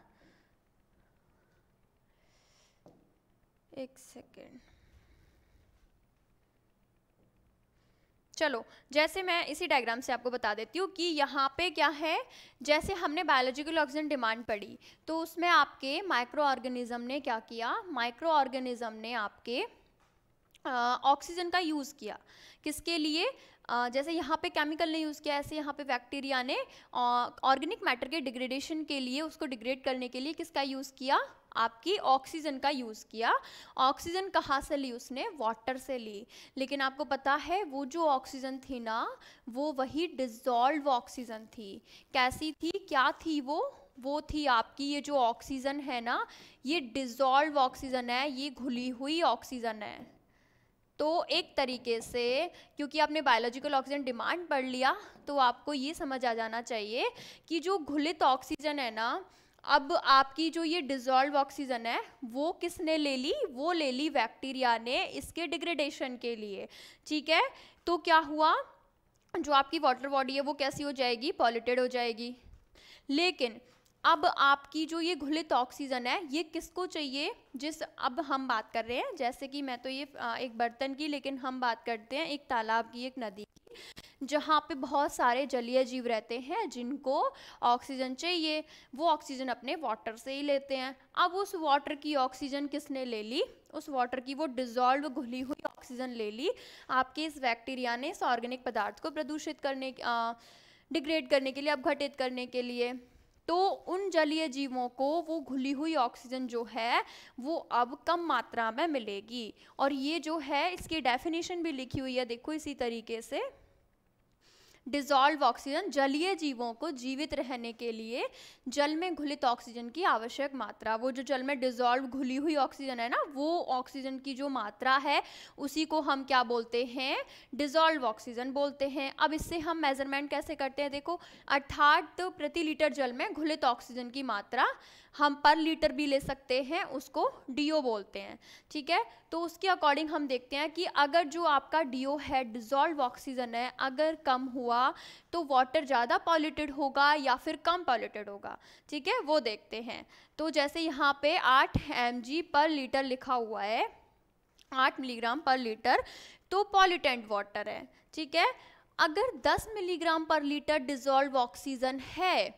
एक सेकेंड, चलो जैसे मैं इसी डायग्राम से आपको बता देती हूँ कि यहाँ पे क्या है, जैसे हमने बायोलॉजिकल ऑक्सीजन डिमांड पढ़ी तो उसमें आपके माइक्रो ऑर्गेनिज्म ने क्या किया, माइक्रो ऑर्गेनिज्म ने आपके ऑक्सीजन का यूज़ किया, किसके लिए, जैसे यहाँ पे केमिकल ने यूज़ किया, ऐसे यहाँ पे बैक्टीरिया ने ऑर्गेनिक मैटर के डिग्रेडेशन के लिए, उसको डिग्रेड करने के लिए किसका यूज़ किया, आपकी ऑक्सीजन का यूज़ किया। ऑक्सीजन कहाँ से ली उसने, वाटर से ली। लेकिन आपको पता है वो जो ऑक्सीजन थी ना, वो वही डिसॉल्व ऑक्सीजन थी। कैसी थी, क्या थी वो थी आपकी, ये जो ऑक्सीजन है ना, ये डिसॉल्व ऑक्सीजन है, ये घुली हुई ऑक्सीजन है। तो एक तरीके से, क्योंकि आपने बायोलॉजिकल ऑक्सीजन डिमांड पढ़ लिया, तो आपको ये समझ आ जाना चाहिए कि जो घुलित ऑक्सीजन है ना, अब आपकी जो ये डिसॉल्व ऑक्सीजन है वो किसने ले ली, वो ले ली बैक्टीरिया ने इसके डिग्रेडेशन के लिए, ठीक है। तो क्या हुआ, जो आपकी वाटर बॉडी है वो कैसी हो जाएगी, पॉल्यूटेड हो जाएगी। लेकिन अब आपकी जो ये घुलित ऑक्सीजन है ये किसको चाहिए, जिस अब हम बात कर रहे हैं, जैसे कि मैं तो ये एक बर्तन की, लेकिन हम बात करते हैं एक तालाब की, एक नदी की, जहाँ पे बहुत सारे जलीय जीव रहते हैं जिनको ऑक्सीजन चाहिए। वो ऑक्सीजन अपने वाटर से ही लेते हैं। अब उस वाटर की ऑक्सीजन किसने ले ली, उस वाटर की वो डिसॉल्व घुली हुई ऑक्सीजन ले ली आपके इस बैक्टीरिया ने, इस ऑर्गेनिक पदार्थ को प्रदूषित करने, डिग्रेड करने के लिए, अपघटित करने के लिए। तो उन जलीय जीवों को वो घुली हुई ऑक्सीजन जो है वो अब कम मात्रा में मिलेगी। और ये जो है इसकी डेफिनेशन भी लिखी हुई है, देखो इसी तरीके से, डिसॉल्व ऑक्सीजन, जलीय जीवों को जीवित रहने के लिए जल में घुलित ऑक्सीजन की आवश्यक मात्रा, वो जो जल में डिसॉल्व घुली हुई ऑक्सीजन है ना, वो ऑक्सीजन की जो मात्रा है उसी को हम क्या बोलते हैं, डिसॉल्व ऑक्सीजन बोलते हैं। अब इससे हम मेजरमेंट कैसे करते हैं, देखो, अर्थात प्रति लीटर जल में घुलित ऑक्सीजन की मात्रा हम पर लीटर भी ले सकते हैं, उसको डीओ बोलते हैं, ठीक है। तो उसके अकॉर्डिंग हम देखते हैं कि अगर जो आपका डीओ है, डिसॉल्व ऑक्सीजन है, अगर कम हुआ तो वाटर ज़्यादा पॉल्यूटेड होगा या फिर कम पॉल्यूटेड होगा, ठीक है, वो देखते हैं। तो जैसे यहाँ पे 8 mg पर लीटर लिखा हुआ है, 8 मिलीग्राम पर लीटर, तो पॉल्यूटेंट वाटर है, ठीक है। अगर 10 मिलीग्राम पर लीटर डिसॉल्व ऑक्सीजन है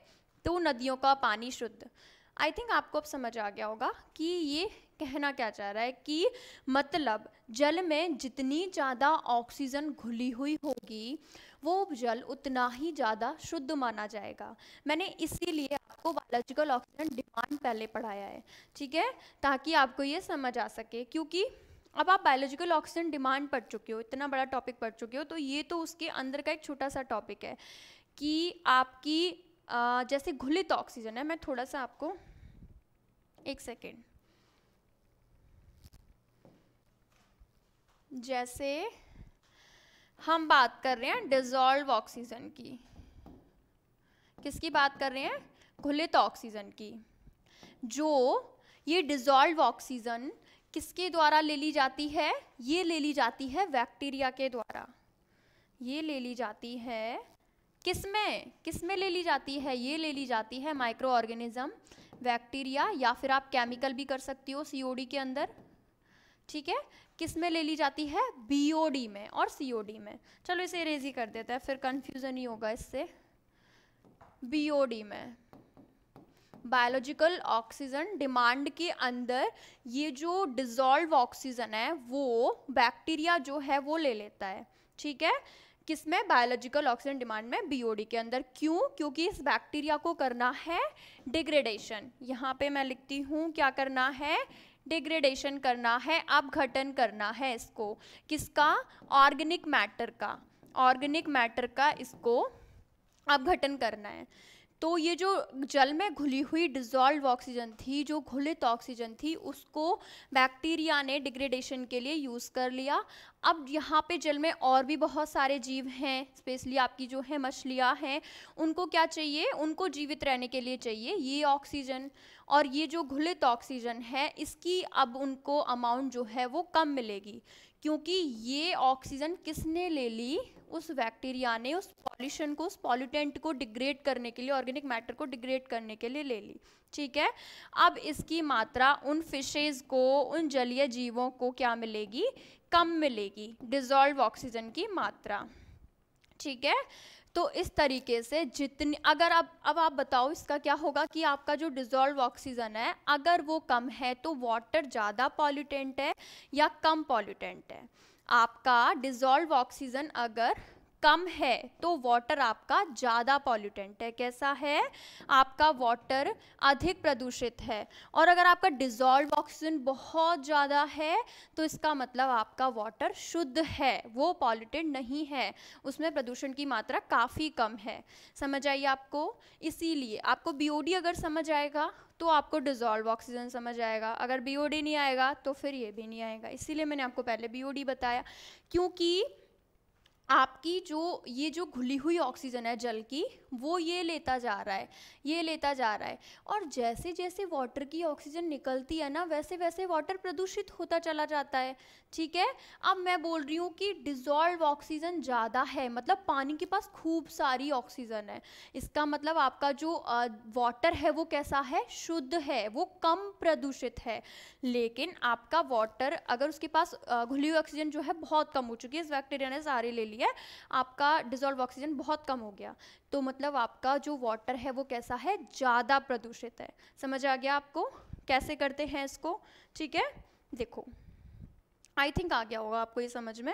तो नदियों का पानी शुद्ध। आई थिंक आपको अब समझ आ गया होगा कि ये कहना क्या चाह रहा है कि मतलब जल में जितनी ज़्यादा ऑक्सीजन घुली हुई होगी वो जल उतना ही ज़्यादा शुद्ध माना जाएगा। मैंने इसीलिए आपको बायोलॉजिकल ऑक्सीजन डिमांड पहले पढ़ाया है, ठीक है, ताकि आपको ये समझ आ सके। क्योंकि अब आप बायोलॉजिकल ऑक्सीजन डिमांड पढ़ चुके हो, इतना बड़ा टॉपिक पढ़ चुके हो, तो ये तो उसके अंदर का एक छोटा सा टॉपिक है कि आपकी जैसे घुलित ऑक्सीजन है। मैं थोड़ा सा आपको एक सेकेंड, जैसे हम बात कर रहे हैं डिसॉल्व ऑक्सीजन की, किसकी बात कर रहे हैं? घुलित ऑक्सीजन की। जो ये डिसॉल्व ऑक्सीजन किसके द्वारा ले ली जाती है? ये ले ली जाती है बैक्टीरिया के द्वारा। ये ले ली जाती है किसमें? किसमें ले ली जाती है? ये ले ली जाती है माइक्रो ऑर्गेनिज्म, बैक्टीरिया, या फिर आप केमिकल भी कर सकती हो सीओडी के अंदर, ठीक है। किस में ले ली जाती है? बीओडी में और सीओडी में। चलो इसे इरेज ही कर देते हैं, फिर कंफ्यूजन ही होगा इससे। बीओडी में बायोलॉजिकल ऑक्सीजन डिमांड के अंदर ये जो डिसॉल्व ऑक्सीजन है वो बैक्टीरिया जो है वो ले लेता है, ठीक है। किसमें? बायोलॉजिकल ऑक्सीजन डिमांड में, बीओडी के अंदर। क्यों? क्योंकि इस बैक्टीरिया को करना है डिग्रेडेशन। यहाँ पे मैं लिखती हूँ क्या करना है? डिग्रेडेशन करना है, अपघटन करना है इसको। किसका? ऑर्गेनिक मैटर का। ऑर्गेनिक मैटर का इसको अपघटन करना है। तो ये जो जल में घुली हुई डिसॉल्व ऑक्सीजन थी, जो घुलित ऑक्सीजन थी, उसको बैक्टीरिया ने डिग्रेडेशन के लिए यूज़ कर लिया। अब यहाँ पे जल में और भी बहुत सारे जीव हैं, स्पेशली आपकी जो है मछलियाँ हैं, उनको क्या चाहिए? उनको जीवित रहने के लिए चाहिए ये ऑक्सीजन। और ये जो घुलित ऑक्सीजन है इसकी अब उनको अमाउंट जो है वो कम मिलेगी, क्योंकि ये ऑक्सीजन किसने ले ली? उस बैक्टीरिया ने उस पॉल्यूशन को, उस पॉल्यूटेंट को डिग्रेड करने के लिए, ऑर्गेनिक मैटर को डिग्रेड करने के लिए ले ली, ठीक है। अब इसकी मात्रा उन फिशेज को, उन जलीय जीवों को क्या मिलेगी? कम मिलेगी, डिसॉल्व ऑक्सीजन की मात्रा, ठीक है। तो इस तरीके से जितनी, अगर अब आप बताओ इसका क्या होगा कि आपका जो डिसॉल्व ऑक्सीजन है अगर वो कम है तो वाटर ज़्यादा पॉल्यूटेंट है या कम पॉल्यूटेंट है? आपका डिसॉल्व ऑक्सीजन अगर कम है तो वाटर आपका ज़्यादा पॉल्यूटेंट है। कैसा है? आपका वाटर अधिक प्रदूषित है। और अगर आपका डिसॉल्व ऑक्सीजन बहुत ज़्यादा है तो इसका मतलब आपका वाटर शुद्ध है, वो पॉल्यूटेड नहीं है, उसमें प्रदूषण की मात्रा काफ़ी कम है। समझ आई आपको? इसीलिए आपको बीओडी अगर समझ आएगा तो आपको डिसॉल्व ऑक्सीजन समझ आएगा, अगर बीओडी नहीं आएगा तो फिर ये भी नहीं आएगा। इसीलिए मैंने आपको पहले बीओडी बताया, क्योंकि आपकी ये जो घुली हुई ऑक्सीजन है जल की, वो ये लेता जा रहा है, ये लेता जा रहा है। और जैसे जैसे वाटर की ऑक्सीजन निकलती है ना, वैसे वैसे वाटर प्रदूषित होता चला जाता है, ठीक है। अब मैं बोल रही हूँ कि डिसॉल्व ऑक्सीजन ज़्यादा है, मतलब पानी के पास खूब सारी ऑक्सीजन है, इसका मतलब आपका जो वाटर है वो कैसा है? शुद्ध है, वो कम प्रदूषित है। लेकिन आपका वाटर अगर उसके पास घुली हुई ऑक्सीजन जो है बहुत कम हो चुकी है, इस बैक्टीरिया ने सारी ले ली है, आपका डिसॉल्व ऑक्सीजन बहुत कम हो गया, तो मतलब आपका जो वाटर है वो कैसा है? ज़्यादा प्रदूषित है। समझ आ गया आपको कैसे करते हैं इसको? ठीक है, देखो आई थिंक आ गया होगा आपको ये समझ में।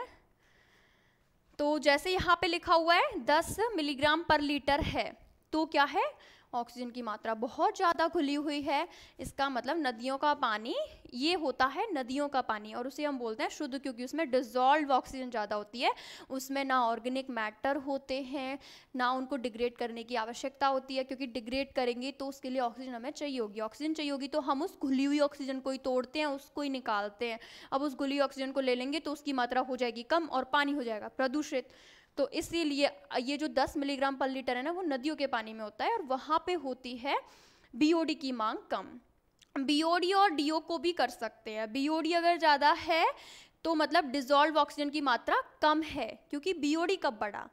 तो जैसे यहाँ पे लिखा हुआ है 10 मिलीग्राम पर लीटर है, तो क्या है? ऑक्सीजन की मात्रा बहुत ज़्यादा घुली हुई है, इसका मतलब नदियों का पानी, ये होता है नदियों का पानी, और उसे हम बोलते हैं शुद्ध, क्योंकि उसमें डिसॉल्व ऑक्सीजन ज़्यादा होती है, उसमें ना ऑर्गेनिक मैटर होते हैं, ना उनको डिग्रेड करने की आवश्यकता होती है, क्योंकि डिग्रेड करेंगे तो उसके लिए ऑक्सीजन हमें चाहिए होगी। ऑक्सीजन चाहिए होगी तो हम उस घुली हुई ऑक्सीजन को ही तोड़ते हैं, उसको ही निकालते हैं। अब उस घुली ऑक्सीजन को ले लेंगे तो उसकी मात्रा हो जाएगी कम और पानी हो जाएगा प्रदूषित। तो इसीलिए ये जो 10 मिलीग्राम पर लीटर है ना, वो नदियों के पानी में होता है, और वहाँ पे होती है बीओडी की मांग कम। बीओडी और डीओ को भी कर सकते हैं। बीओडी अगर ज़्यादा है तो मतलब डिसॉल्व ऑक्सीजन की मात्रा कम है, क्योंकि बीओडी कब बढ़ा?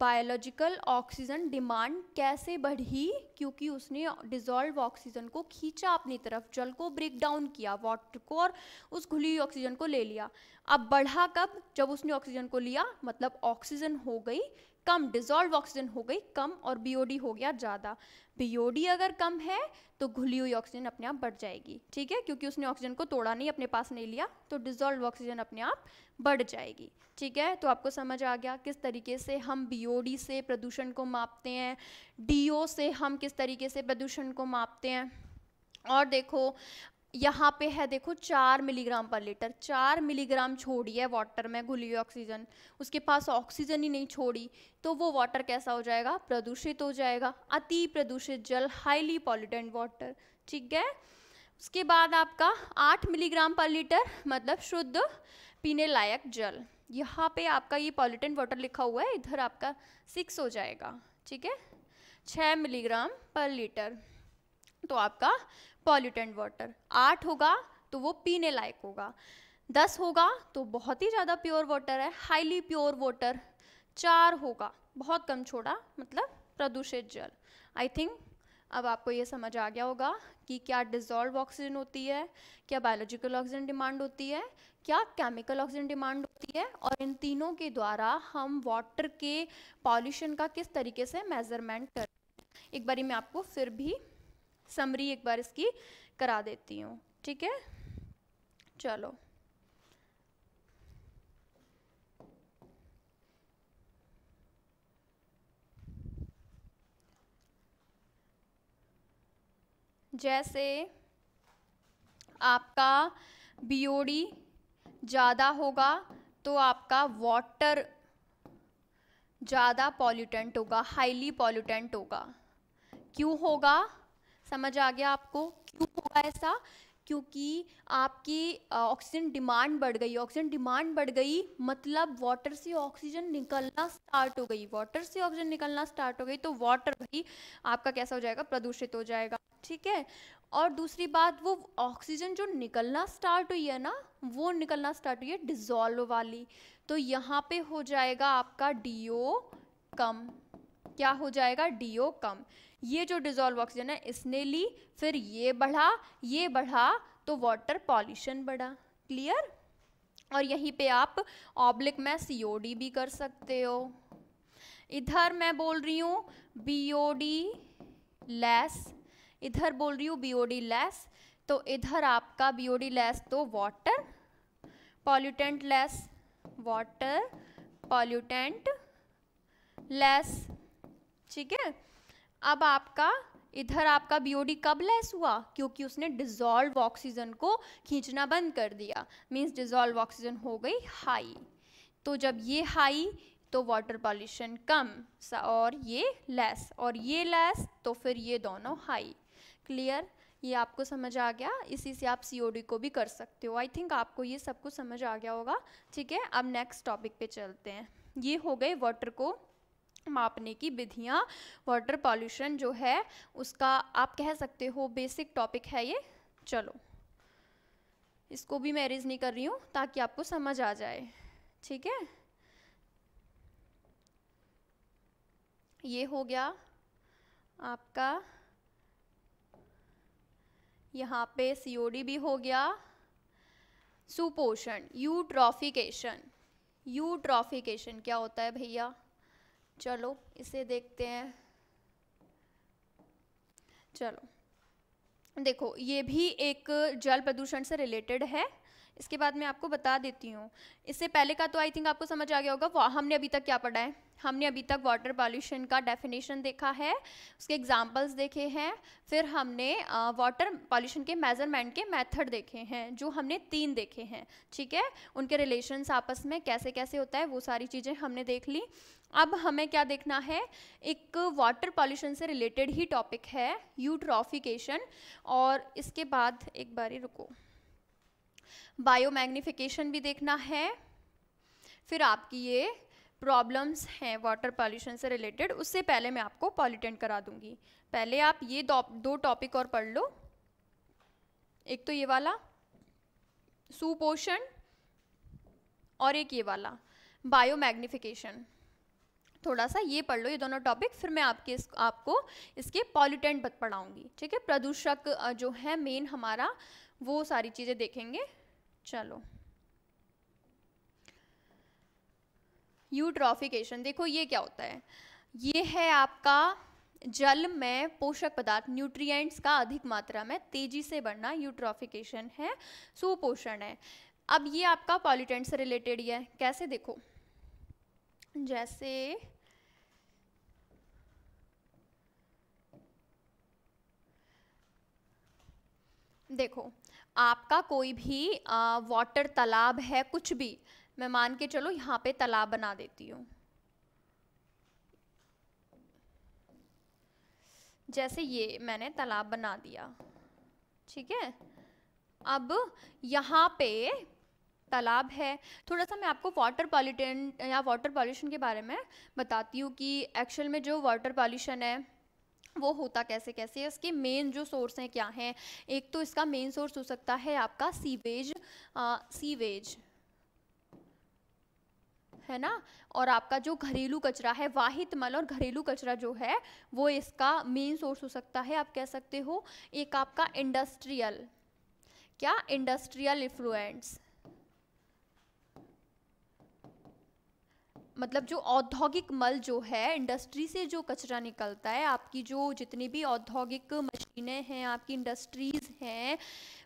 बायोलॉजिकल ऑक्सीजन डिमांड कैसे बढ़ी? क्योंकि उसने डिसॉल्व ऑक्सीजन को खींचा अपनी तरफ, जल को ब्रेक डाउन किया, वाटर को, और उस घुली हुई ऑक्सीजन को ले लिया। अब बढ़ा कब? जब उसने ऑक्सीजन को लिया, मतलब ऑक्सीजन हो गई कम, डिजॉल्व ऑक्सीजन हो गई कम और बीओडी हो गया ज़्यादा। बीओडी अगर कम है तो घुली हुई ऑक्सीजन अपने आप बढ़ जाएगी, ठीक है, क्योंकि उसने ऑक्सीजन को तोड़ा नहीं, अपने पास नहीं लिया, तो डिजॉल्व ऑक्सीजन अपने आप बढ़ जाएगी, ठीक है। तो आपको समझ आ गया किस तरीके से हम बीओडी से प्रदूषण को मापते हैं, डीओ से हम किस तरीके से प्रदूषण को मापते हैं। और देखो यहाँ पे है, देखो 4 मिलीग्राम पर लीटर, 4 मिलीग्राम छोड़ी है वाटर में घुली हुई ऑक्सीजन, उसके पास ऑक्सीजन ही नहीं छोड़ी, तो वो वाटर कैसा हो जाएगा, प्रदूषित हो जाएगा, अति प्रदूषित जल, हाईली पॉल्यूटेंट वाटर, ठीक है। उसके बाद आपका 8 मिलीग्राम पर लीटर मतलब शुद्ध पीने लायक जल, यहाँ पे आपका ये पॉल्यूटेंट वाटर लिखा हुआ है, इधर आपका 6 हो जाएगा, ठीक है, 6 मिलीग्राम पर लीटर तो आपका पॉल्यूटेंट वाटर, 8 होगा तो वो पीने लायक होगा, 10 होगा तो बहुत ही ज़्यादा प्योर वाटर है, हाईली प्योर वाटर, 4 होगा बहुत कम छोड़ा मतलब प्रदूषित जल। आई थिंक अब आपको ये समझ आ गया होगा कि क्या डिजॉल्व ऑक्सीजन होती है, क्या बायोलॉजिकल ऑक्सीजन डिमांड होती है, क्या केमिकल ऑक्सीजन डिमांड होती है, और इन तीनों के द्वारा हम वाटर के पॉल्यूशन का किस तरीके से मेजरमेंट करते हैं। एक बारी मैं आपको फिर भी समरी एक बार इसकी करा देती हूँ, ठीक है। चलो जैसे आपका बीओडी ज़्यादा होगा तो आपका वाटर ज़्यादा पॉल्यूटेंट होगा, हाईली पॉल्यूटेंट होगा। क्यों होगा, समझ आ गया आपको क्यों होगा ऐसा, क्योंकि आपकी ऑक्सीजन डिमांड बढ़ गई, ऑक्सीजन डिमांड बढ़ गई मतलब वाटर से ऑक्सीजन निकलना स्टार्ट हो गई, वाटर से ऑक्सीजन निकलना स्टार्ट हो गई तो वाटर भाई आपका कैसा हो जाएगा, प्रदूषित हो जाएगा, ठीक है। और दूसरी बात, वो ऑक्सीजन जो निकलना स्टार्ट हुई है ना, वो निकलना स्टार्ट हुई है डिजॉल्व वाली, तो यहाँ पे हो जाएगा आपका डीओ कम, क्या हो जाएगा, डीओ कम। ये जो डिजॉल्व ऑक्सीजन है इसने ली, फिर ये बढ़ा तो वाटर पॉल्यूशन बढ़ा, क्लियर। और यहीं पे आप ऑब्लिक में सीओडी भी कर सकते हो, इधर मैं बोल रही हूँ बीओडी लेस, इधर बोल रही हूँ बीओडी लेस, तो इधर आपका बीओडी लेस तो water pollutant less, water pollutant less, ठीक है। अब आपका इधर आपका बीओडी कब लेस हुआ, क्योंकि उसने डिजॉल्व ऑक्सीजन को खींचना बंद कर दिया, मींस डिजॉल्व ऑक्सीजन हो गई हाई, तो जब ये हाई तो वाटर पॉल्यूशन कम, और ये लेस तो फिर ये दोनों हाई, क्लियर। ये आपको समझ आ गया, इसी से आप सीओडी को भी कर सकते हो। आई थिंक आपको ये सब कुछ समझ आ गया होगा, ठीक है। अब नेक्स्ट टॉपिक पे चलते हैं। ये हो गए वाटर को मापने की विधियाँ, वाटर पॉल्यूशन जो है उसका आप कह सकते हो बेसिक टॉपिक है ये। चलो इसको भी मैं एरेज नहीं कर रही हूँ ताकि आपको समझ आ जाए, ठीक है। ये हो गया आपका, यहाँ पे सीओडी भी हो गया। सुपोषण, यूट्रॉफिकेशन, यूट्रॉफिकेशन क्या होता है भैया, चलो इसे देखते हैं। चलो देखो ये भी एक जल प्रदूषण से रिलेटेड है, इसके बाद मैं आपको बता देती हूँ। इससे पहले का तो आई थिंक आपको समझ आ गया होगा, हमने अभी तक क्या पढ़ा है, हमने अभी तक वाटर पॉल्यूशन का डेफिनेशन देखा है, उसके एग्जांपल्स देखे हैं, फिर हमने वाटर पॉल्यूशन के मेजरमेंट के मेथड देखे हैं, जो हमने 3 देखे हैं, ठीक है। उनके रिलेशंस आपस में कैसे कैसे होता है वो सारी चीज़ें हमने देख ली। अब हमें क्या देखना है, एक वाटर पॉल्यूशन से रिलेटेड ही टॉपिक है यूट्रॉफिकेशन, और इसके बाद एक बारी रुको, बायोमैग्निफिकेशन भी देखना है, फिर आपकी ये प्रॉब्लम्स हैं वाटर पॉल्यूशन से रिलेटेड, उससे पहले मैं आपको पॉल्यूटेंट करा दूंगी। पहले आप ये 2 टॉपिक और पढ़ लो, एक तो ये वाला सुपोषण और एक ये वाला बायोमैग्निफिकेशन, थोड़ा सा ये पढ़ लो ये दोनों टॉपिक, फिर मैं आपको इसके पॉल्यूटेंट पढ़ाऊंगी, ठीक है। प्रदूषक जो है मेन हमारा, वो सारी चीज़ें देखेंगे। चलो यूट्रॉफिकेशन, देखो ये क्या होता है, ये है आपका जल में पोषक पदार्थ न्यूट्रिएंट्स का अधिक मात्रा में तेजी से बढ़ना, यूट्रॉफिकेशन है, सुपोषण है। अब ये आपका पॉल्यूटेंट से रिलेटेड ही है, कैसे देखो, जैसे देखो आपका कोई भी वाटर तालाब है, कुछ भी, मैं मान के चलो यहाँ पे तालाब बना देती हूँ, जैसे ये मैंने तालाब बना दिया, ठीक है। अब यहाँ पे तालाब है, थोड़ा सा मैं आपको वाटर पॉल्यूटेंट या वाटर पॉल्यूशन के बारे में बताती हूँ कि एक्चुअल में जो वाटर पॉल्यूशन है वो होता कैसे कैसे, इसके मेन जो सोर्स हैं क्या हैं। एक तो इसका मेन सोर्स हो सकता है आपका सीवेज है ना, और आपका जो घरेलू कचरा है, वाहित मल और घरेलू कचरा जो है वो इसका मेन सोर्स हो सकता है। आप कह सकते हो एक आपका इंडस्ट्रियल इफ्लुएंस, मतलब जो औद्योगिक मल जो है, इंडस्ट्री से जो कचरा निकलता है, आपकी जो जितनी भी औद्योगिक मशीनें हैं, आपकी इंडस्ट्रीज हैं,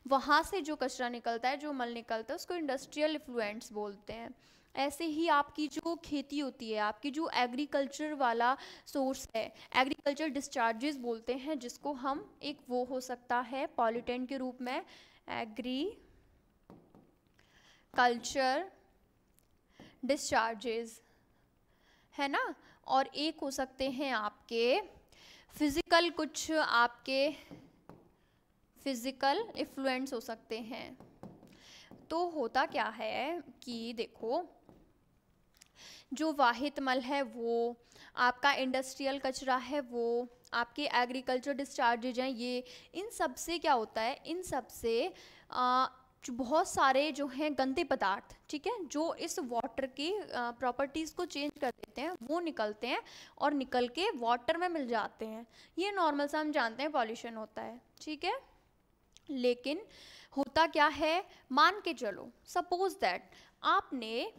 वहाँ से जो कचरा निकलता है, जो मल निकलता है, उसको इंडस्ट्रियल इफ्लुएंट्स बोलते हैं। ऐसे ही आपकी जो खेती होती है, आपकी जो एग्रीकल्चर वाला सोर्स है, एग्रीकल्चर डिस्चार्जेस बोलते हैं जिसको हम, एक वो हो सकता है पॉल्यूटेंट के रूप में एग्रीकल्चर डिस्चार्जेस, है ना। और एक हो सकते हैं आपके फिजिकल, कुछ आपके फिजिकल इफ्लुएंस हो सकते हैं। तो होता क्या है कि देखो, जो वाहित मल है वो, आपका इंडस्ट्रियल कचरा है वो, आपके एग्रीकल्चर डिस्चार्जेज हैं ये, इन सब से क्या होता है, इन सब से जो बहुत सारे जो हैं गंदे पदार्थ, ठीक है, जो इस वाटर की प्रॉपर्टीज़ को चेंज कर देते हैं, वो निकलते हैं और निकल के वाटर में मिल जाते हैं। ये नॉर्मल सा हम जानते हैं पॉल्यूशन होता है, ठीक है। लेकिन होता क्या है, मान के चलो सपोज दैट आपने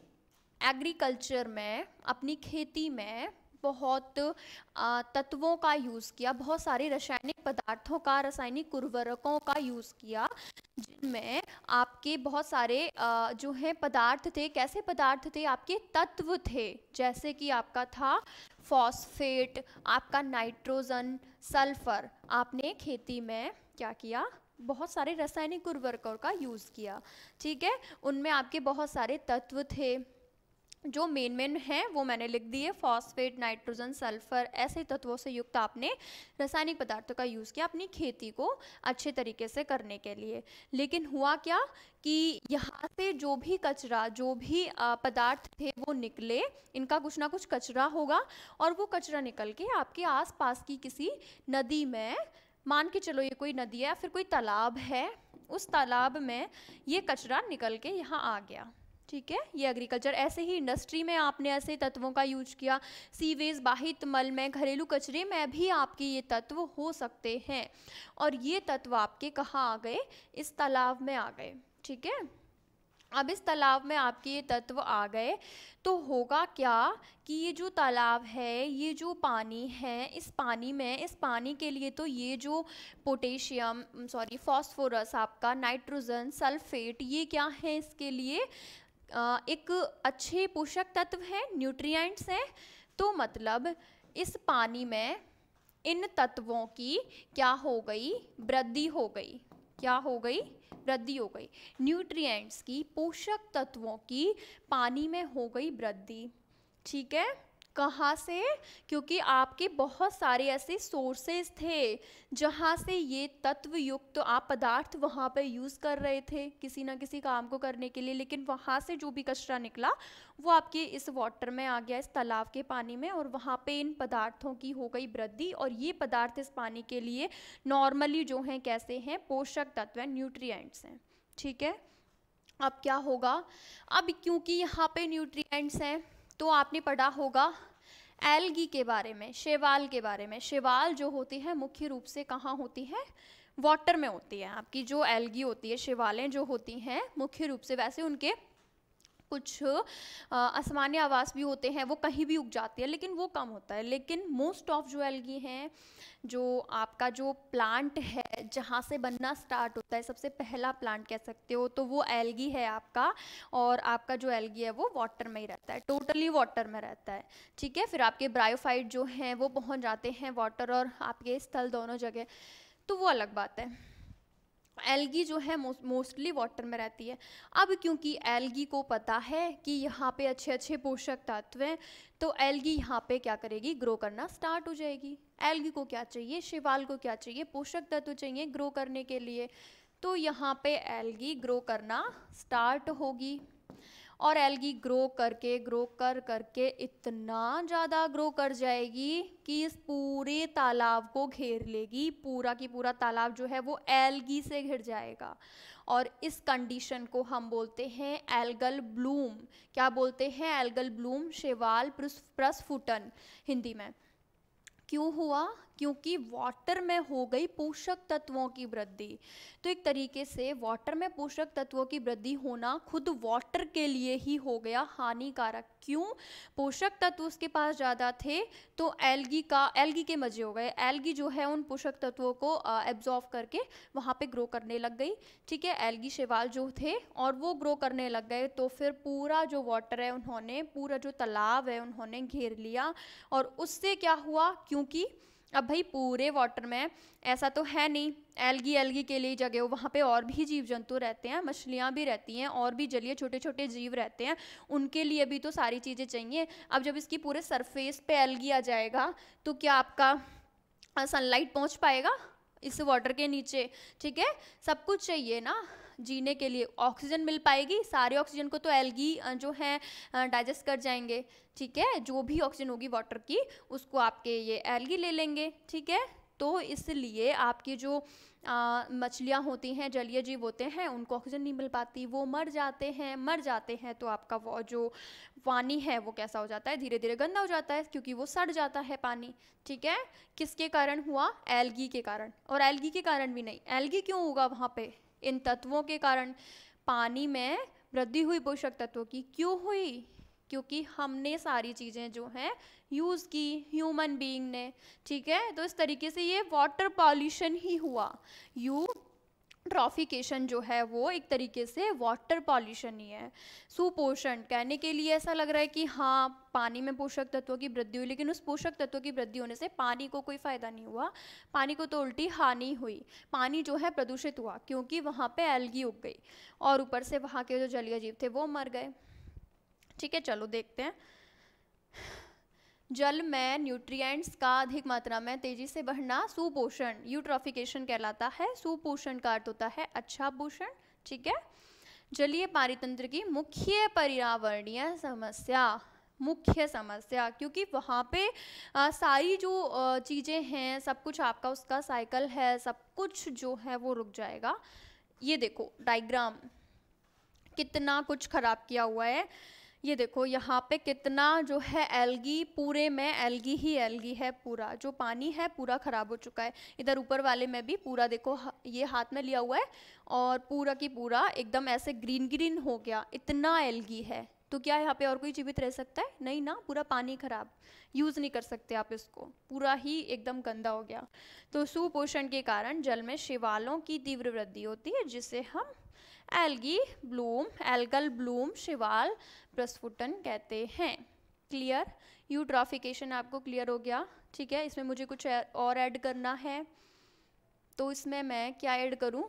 एग्रीकल्चर में, अपनी खेती में बहुत तत्वों का यूज़ किया, बहुत सारे रासायनिक पदार्थों का, रासायनिक उर्वरकों का यूज़ किया, जिनमें आपके बहुत सारे जो है पदार्थ थे। कैसे पदार्थ थे, आपके तत्व थे, जैसे कि आपका था फॉस्फेट, आपका नाइट्रोजन, सल्फर। आपने खेती में क्या किया, बहुत सारे रासायनिक उर्वरकों का यूज़ किया, ठीक है। उनमें आपके बहुत सारे तत्व थे, जो मेन हैं वो मैंने लिख दिए, फॉस्फेट, नाइट्रोजन, सल्फर, ऐसे तत्वों से युक्त आपने रासायनिक पदार्थों का यूज़ किया अपनी खेती को अच्छे तरीके से करने के लिए। लेकिन हुआ क्या कि यहाँ से जो भी कचरा, जो भी पदार्थ थे वो निकले, इनका कुछ ना कुछ कचरा होगा, और वो कचरा निकल के आपके आसपास की किसी नदी में, मान के चलो ये कोई नदी है या फिर कोई तालाब है, उस तालाब में ये कचरा निकल के यहाँ आ गया, ठीक है। ये एग्रीकल्चर। ऐसे ही इंडस्ट्री में आपने ऐसे तत्वों का यूज किया, सीवेज, बाहित मल में, घरेलू कचरे में भी आपके ये तत्व हो सकते हैं, और ये तत्व आपके कहाँ आ गए, इस तालाब में आ गए, ठीक है। अब इस तालाब में आपके ये तत्व आ गए तो होगा क्या कि ये जो तालाब है, ये जो पानी है, इस पानी में, इस पानी के लिए तो ये जो फॉस्फोरस, आपका नाइट्रोजन, सल्फेट, ये क्या है, इसके लिए एक अच्छे पोषक तत्व हैं, न्यूट्रिएंट्स हैं। तो मतलब इस पानी में इन तत्वों की क्या हो गई, वृद्धि हो गई। क्या हो गई, वृद्धि हो गई। न्यूट्रिएंट्स की, पोषक तत्वों की पानी में हो गई वृद्धि, ठीक है। कहाँ से, क्योंकि आपके बहुत सारे ऐसे सोर्सेज थे जहाँ से ये तत्व युक्त आप पदार्थ वहाँ पे यूज़ कर रहे थे किसी ना किसी काम को करने के लिए, लेकिन वहाँ से जो भी कचरा निकला वो आपके इस वाटर में आ गया, इस तालाब के पानी में, और वहाँ पे इन पदार्थों की हो गई वृद्धि, और ये पदार्थ इस पानी के लिए नॉर्मली जो हैं कैसे हैं, पोषक तत्व हैं, न्यूट्रिएंट्स हैं, ठीक है। अब क्या होगा, अब क्योंकि यहाँ पे न्यूट्रिएंट्स हैं तो आपने पढ़ा होगा एल्गी के बारे में, शैवाल के बारे में। शैवाल जो होती है मुख्य रूप से कहाँ होती है, वाटर में होती है। आपकी जो एल्गी होती है, शैवालें जो होती हैं मुख्य रूप से, वैसे उनके कुछ असामान्य आवास भी होते हैं, वो कहीं भी उग जाते हैं, लेकिन वो कम होता है। लेकिन मोस्ट ऑफ जो एल्गी हैं, जो आपका जो प्लांट है जहाँ से बनना स्टार्ट होता है, सबसे पहला प्लांट कह सकते हो, तो वो एल्गी है आपका। और आपका जो एल्गी है वो वाटर में ही रहता है, टोटली वाटर में रहता है, ठीक है। फिर आपके ब्रायोफाइट जो हैं वो पहुँच जाते हैं वाटर और आपके स्थल दोनों जगह, तो वो अलग बात है। एल्गी जो है मोस्टली वाटर में रहती है। अब क्योंकि एल्गी को पता है कि यहाँ पे अच्छे अच्छे पोषक तत्व हैं, तो एल्गी यहाँ पे क्या करेगी, ग्रो करना स्टार्ट हो जाएगी। एल्गी को क्या चाहिए, शैवाल को क्या चाहिए, पोषक तत्व चाहिए ग्रो करने के लिए, तो यहाँ पे एल्गी ग्रो करना स्टार्ट होगी। और एल्गी ग्रो कर करके इतना ज़्यादा ग्रो कर जाएगी कि इस पूरे तालाब को घेर लेगी। पूरा की पूरा तालाब जो है वो एल्गी से घिर जाएगा। और इस कंडीशन को हम बोलते हैं एल्गल ब्लूम। क्या बोलते हैं, एल्गल ब्लूम, शैवाल प्रस्फुटन हिंदी में। क्यों हुआ, क्योंकि वाटर में हो गई पोषक तत्वों की वृद्धि। तो एक तरीके से वाटर में पोषक तत्वों की वृद्धि होना खुद वाटर के लिए ही हो गया हानिकारक। क्यों, पोषक तत्व उसके पास ज़्यादा थे, तो एल्गी के मजे हो गए। एल्गी जो है उन पोषक तत्वों को एब्जॉर्व करके वहाँ पे ग्रो करने लग गई, ठीक है। एल्गी शैवाल जो थे और वो ग्रो करने लग गए, तो फिर पूरा जो वाटर है उन्होंने, पूरा जो तालाब है उन्होंने घेर लिया। और उससे क्या हुआ, क्योंकि अब भाई पूरे वाटर में ऐसा तो है नहीं एल्गी के लिए जगह हो, वहाँ पे और भी जीव जंतु रहते हैं, मछलियाँ भी रहती हैं, और भी जलीय छोटे छोटे जीव रहते हैं, उनके लिए भी तो सारी चीज़ें चाहिए। अब जब इसकी पूरे सरफेस पे एल्गी आ जाएगा, तो क्या आपका सनलाइट पहुँच पाएगा इस वाटर के नीचे, ठीक है। सब कुछ चाहिए ना जीने के लिए, ऑक्सीजन मिल पाएगी, सारे ऑक्सीजन को तो एल्गी जो है डाइजेस्ट कर जाएंगे, ठीक है। जो भी ऑक्सीजन होगी वाटर की, उसको आपके ये एल्गी ले लेंगे, ठीक है। तो इसलिए आपकी जो मछलियाँ होती हैं, जलीय जीव होते हैं, उनको ऑक्सीजन नहीं मिल पाती, वो मर जाते हैं। तो आपका वो जो पानी है वो कैसा हो जाता है, धीरे धीरे गंदा हो जाता है, क्योंकि वो सड़ जाता है पानी, ठीक है। किसके कारण हुआ, एल्गी के कारण। और एल्गी के कारण भी नहीं, एल्गी क्यों होगा वहाँ पे, इन तत्वों के कारण। पानी में वृद्धि हुई पोषक तत्वों की, क्यों हुई, क्योंकि हमने सारी चीज़ें जो हैं यूज़ की, ह्यूमन बीइंग ने, ठीक है। तो इस तरीके से ये वाटर पॉल्यूशन ही हुआ। यूट्रॉफिकेशन जो है वो एक तरीके से वाटर पॉल्यूशन ही है। सुपोषण कहने के लिए ऐसा लग रहा है कि हाँ पानी में पोषक तत्वों की वृद्धि हुई, लेकिन उस पोषक तत्वों की वृद्धि होने से पानी को कोई फ़ायदा नहीं हुआ, पानी को तो उल्टी हानि हुई। पानी जो है प्रदूषित हुआ, क्योंकि वहाँ पे एल्गी उग गई, और ऊपर से वहाँ के जो जलीय जीव थे वो मर गए, ठीक है। चलो देखते हैं। जल में न्यूट्रिएंट्स का अधिक मात्रा में तेजी से बढ़ना सुपोषण, यूट्रॉफिकेशन कहलाता है। सुपोषण का अर्थ होता है अच्छा पोषण, ठीक है। जलीय पारितंत्र की मुख्य पर्यावरणीय समस्या, क्योंकि वहाँ पे सारी जो चीज़ें हैं, सब कुछ आपका उसका साइकिल है, सब कुछ जो है वो रुक जाएगा। ये देखो डायग्राम कितना कुछ खराब किया हुआ है, ये देखो यहाँ पे कितना जो है एल्गी, पूरे में एल्गी ही एल्गी है, पूरा जो पानी है पूरा खराब हो चुका है। इधर ऊपर वाले में भी पूरा देखो, ये हाथ में लिया हुआ है और पूरा की पूरा एकदम ऐसे ग्रीन ग्रीन हो गया, इतना एल्गी है। तो क्या यहाँ पे और कोई जीवित रह सकता है, नहीं ना, पूरा पानी खराब, यूज़ नहीं कर सकते आप इसको, पूरा ही एकदम गंदा हो गया। तो सुपोषण के कारण जल में शैवालों की तीव्र वृद्धि होती है, जिसे हम एल्गल ब्लूम शैवाल प्रस्फुटन कहते हैं। क्लियर, यूट्रॉफिकेशन आपको क्लियर हो गया, ठीक है। इसमें मुझे कुछ और ऐड करना है, तो इसमें मैं क्या ऐड करूं,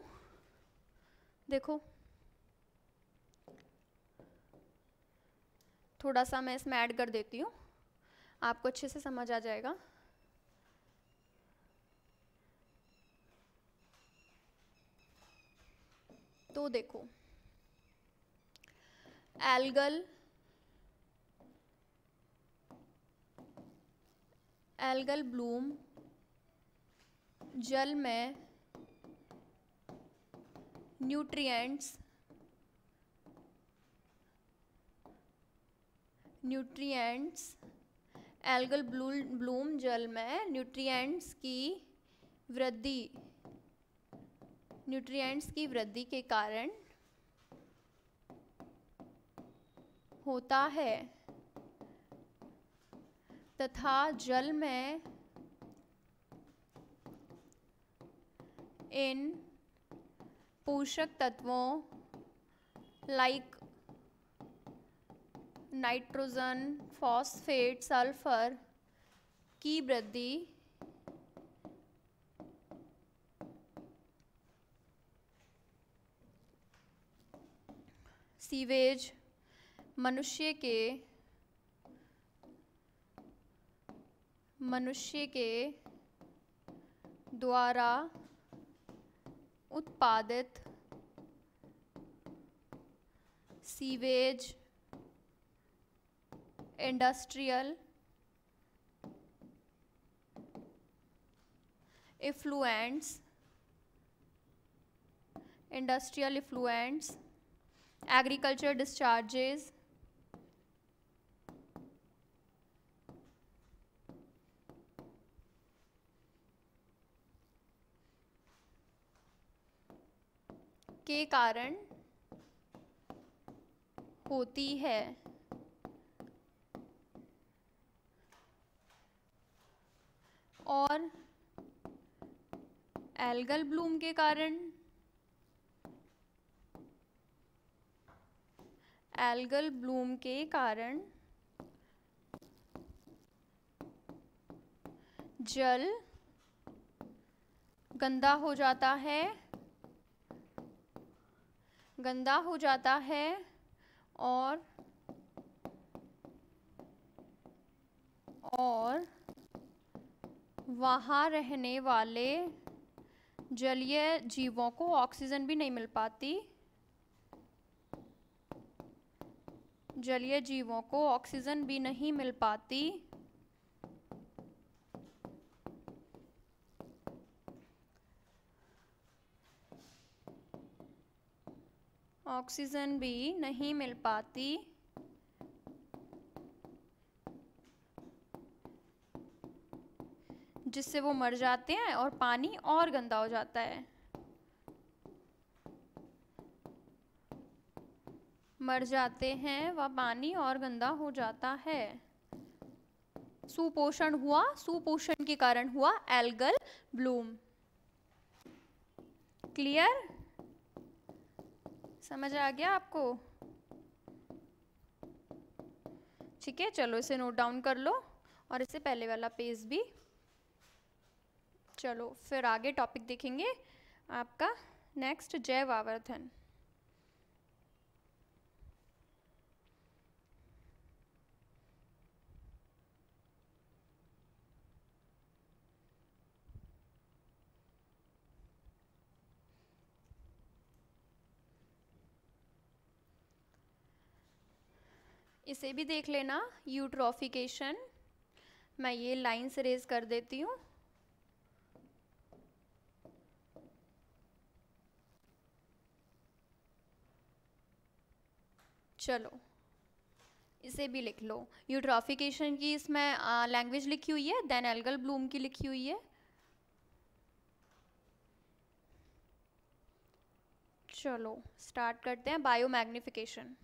देखो थोड़ा सा मैं इसमें ऐड कर देती हूँ, आपको अच्छे से समझ आ जाएगा। तो देखो एल्गल ब्लूम जल में न्यूट्रिएंट्स एल्गल ब्लूम जल में न्यूट्रिएंट्स की वृद्धि के कारण होता है तथा जल में इन पोषक तत्वों लाइक नाइट्रोजन, फॉस्फेट, सल्फर की वृद्धि सीवेज मनुष्य के द्वारा उत्पादित sewage industrial effluents agriculture discharges के कारण होती है। और एल्गल ब्लूम के कारण जल गंदा हो जाता है और वहाँ रहने वाले जलीय जीवों को ऑक्सीजन भी नहीं मिल पाती। जिससे वो मर जाते हैं और पानी और गंदा हो जाता है। पानी और गंदा हो जाता है। सुपोषण के कारण हुआ एल्गल ब्लूम। क्लियर? समझ आ गया आपको? ठीक है, चलो इसे नोट डाउन कर लो और इससे पहले वाला पेज भी। चलो फिर आगे टॉपिक देखेंगे आपका नेक्स्ट, जैव आवर्धन। इसे भी देख लेना, यूट्रोफिकेशन। मैं ये लाइन से रेज कर देती हूँ। चलो इसे भी लिख लो। यूट्रोफिकेशन की इसमें लैंग्वेज लिखी हुई है, देन एल्गल ब्लूम की लिखी हुई है। चलो स्टार्ट करते हैं। बायोमैग्निफिकेशन।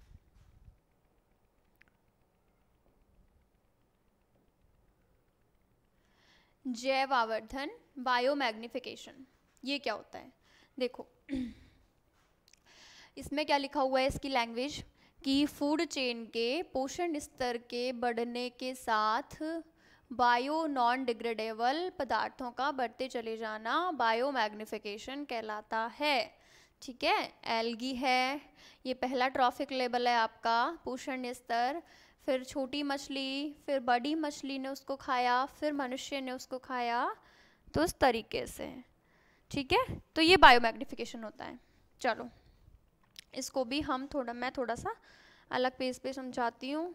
जैव आवर्धन, बायोमैग्निफिकेशन, ये क्या होता है? देखो इसमें क्या लिखा हुआ है, इसकी लैंग्वेज कि फूड चेन के पोषण स्तर के बढ़ने के साथ बायो नॉन डिग्रेडेबल पदार्थों का बढ़ते चले जाना बायोमैग्निफिकेशन कहलाता है। ठीक है, एल्गी है, ये पहला ट्रॉफिक लेवल है आपका, पोषण स्तर। फिर छोटी मछली, फिर बड़ी मछली ने उसको खाया, फिर मनुष्य ने उसको खाया, तो इस तरीके से। ठीक है, तो ये बायोमैग्निफिकेशन होता है। चलो इसको भी मैं थोड़ा सा अलग पेज पे समझाती हूँ।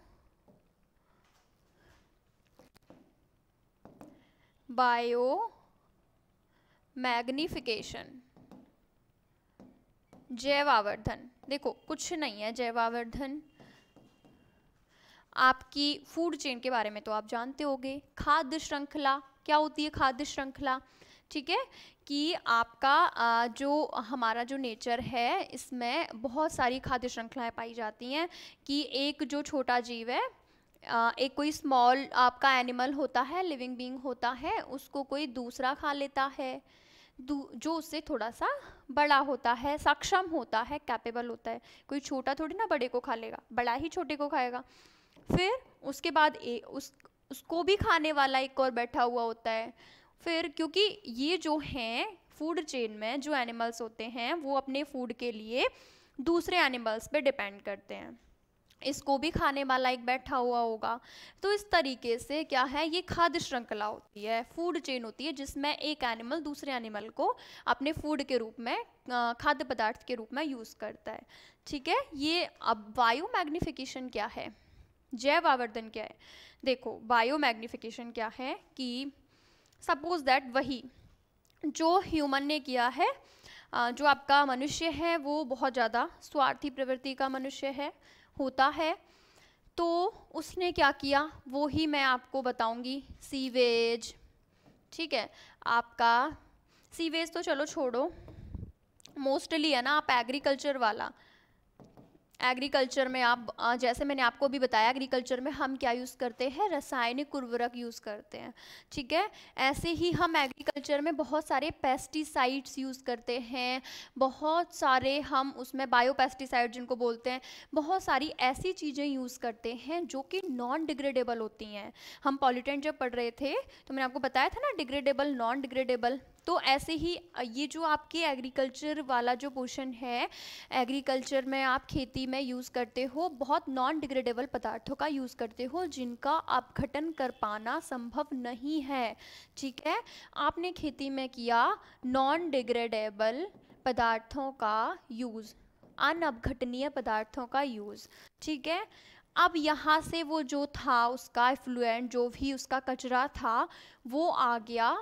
बायोमैग्निफिकेशन, जैव आवर्धन। देखो कुछ नहीं है जैव आवर्धन, आपकी फूड चेन के बारे में तो आप जानते होंगे। खाद्य श्रृंखला क्या होती है? खाद्य श्रृंखला ठीक है, कि आपका जो हमारा जो नेचर है इसमें बहुत सारी खाद्य श्रृंखलाएं पाई जाती हैं कि एक जो छोटा जीव है, एक कोई स्मॉल आपका एनिमल होता है, लिविंग बीइंग होता है, उसको कोई दूसरा खा लेता है जो उससे थोड़ा सा बड़ा होता है, सक्षम होता है, कैपेबल होता है। कोई छोटा थोड़ी ना बड़े को खा लेगा, बड़ा ही छोटे को खाएगा। फिर उसके बाद उसको भी खाने वाला एक और बैठा हुआ होता है। फिर क्योंकि ये जो हैं फूड चेन में जो एनिमल्स होते हैं वो अपने फूड के लिए दूसरे एनिमल्स पे डिपेंड करते हैं, इसको भी खाने वाला एक बैठा हुआ होगा। तो इस तरीके से क्या है, ये खाद्य श्रृंखला होती है, फूड चेन होती है, जिसमें एक एनिमल दूसरे एनिमल को अपने फूड के रूप में, खाद्य पदार्थ के रूप में यूज़ करता है। ठीक है, ये अब बायो मैग्निफिकेशन क्या है, जैव आवर्धन क्या है। देखो बायो मैग्निफिकेशन क्या है कि सपोज दैट वही जो ह्यूमन ने किया है, जो आपका मनुष्य है वो बहुत ज़्यादा स्वार्थी प्रवृत्ति का मनुष्य है, होता है। तो उसने क्या किया वो ही मैं आपको बताऊंगी। सीवेज, ठीक है, आपका सीवेज तो चलो छोड़ो, मोस्टली है ना, आप एग्रीकल्चर वाला, एग्रीकल्चर में आप जैसे मैंने आपको अभी बताया, एग्रीकल्चर में हम क्या यूज़ करते हैं, रासायनिक उर्वरक यूज़ करते हैं। ठीक है, ऐसे ही हम एग्रीकल्चर में बहुत सारे पेस्टिसाइड्स यूज़ करते हैं, बहुत सारे हम उसमें बायो पेस्टिसाइड जिनको बोलते हैं, बहुत सारी ऐसी चीज़ें यूज़ करते हैं जो कि नॉन डिग्रेडेबल होती हैं। हम पॉल्यूटेंट जब पढ़ रहे थे तो मैंने आपको बताया था ना, डिग्रेडेबल नॉन डिग्रेडेबल। तो ऐसे ही ये जो आपके एग्रीकल्चर वाला जो पोर्शन है, एग्रीकल्चर में आप खेती में यूज़ करते हो बहुत नॉन डिग्रेडेबल पदार्थों का यूज़ करते हो जिनका अपघटन कर पाना संभव नहीं है। ठीक है, आपने खेती में किया नॉन डिग्रेडेबल पदार्थों का यूज़, अनअपघटनीय पदार्थों का यूज़। ठीक है, अब यहाँ से वो जो था उसका इफ्लुएंट, जो भी उसका कचरा था वो आ गया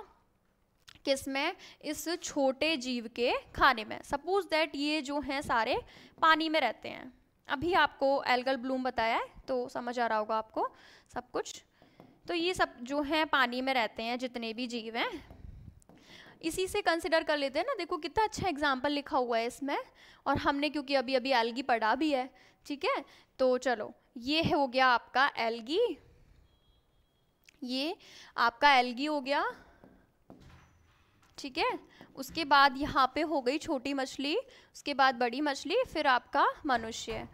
किसमें, इस छोटे जीव के खाने में। सपोज दैट ये जो हैं सारे पानी में रहते हैं, अभी आपको एल्गल ब्लूम बताया है तो समझ आ रहा होगा आपको सब कुछ। तो ये सब जो हैं पानी में रहते हैं, जितने भी जीव हैं, इसी से कंसिडर कर लेते हैं ना। देखो कितना अच्छा एग्जाम्पल लिखा हुआ है इसमें, और हमने क्योंकि अभी अभी एल्गी पढ़ा भी है। ठीक है, तो चलो ये हो गया आपका एल्गी, ये आपका एल्गी हो गया। ठीक है, उसके बाद यहाँ पे हो गई छोटी मछली, उसके बाद बड़ी मछली, फिर आपका मनुष्य।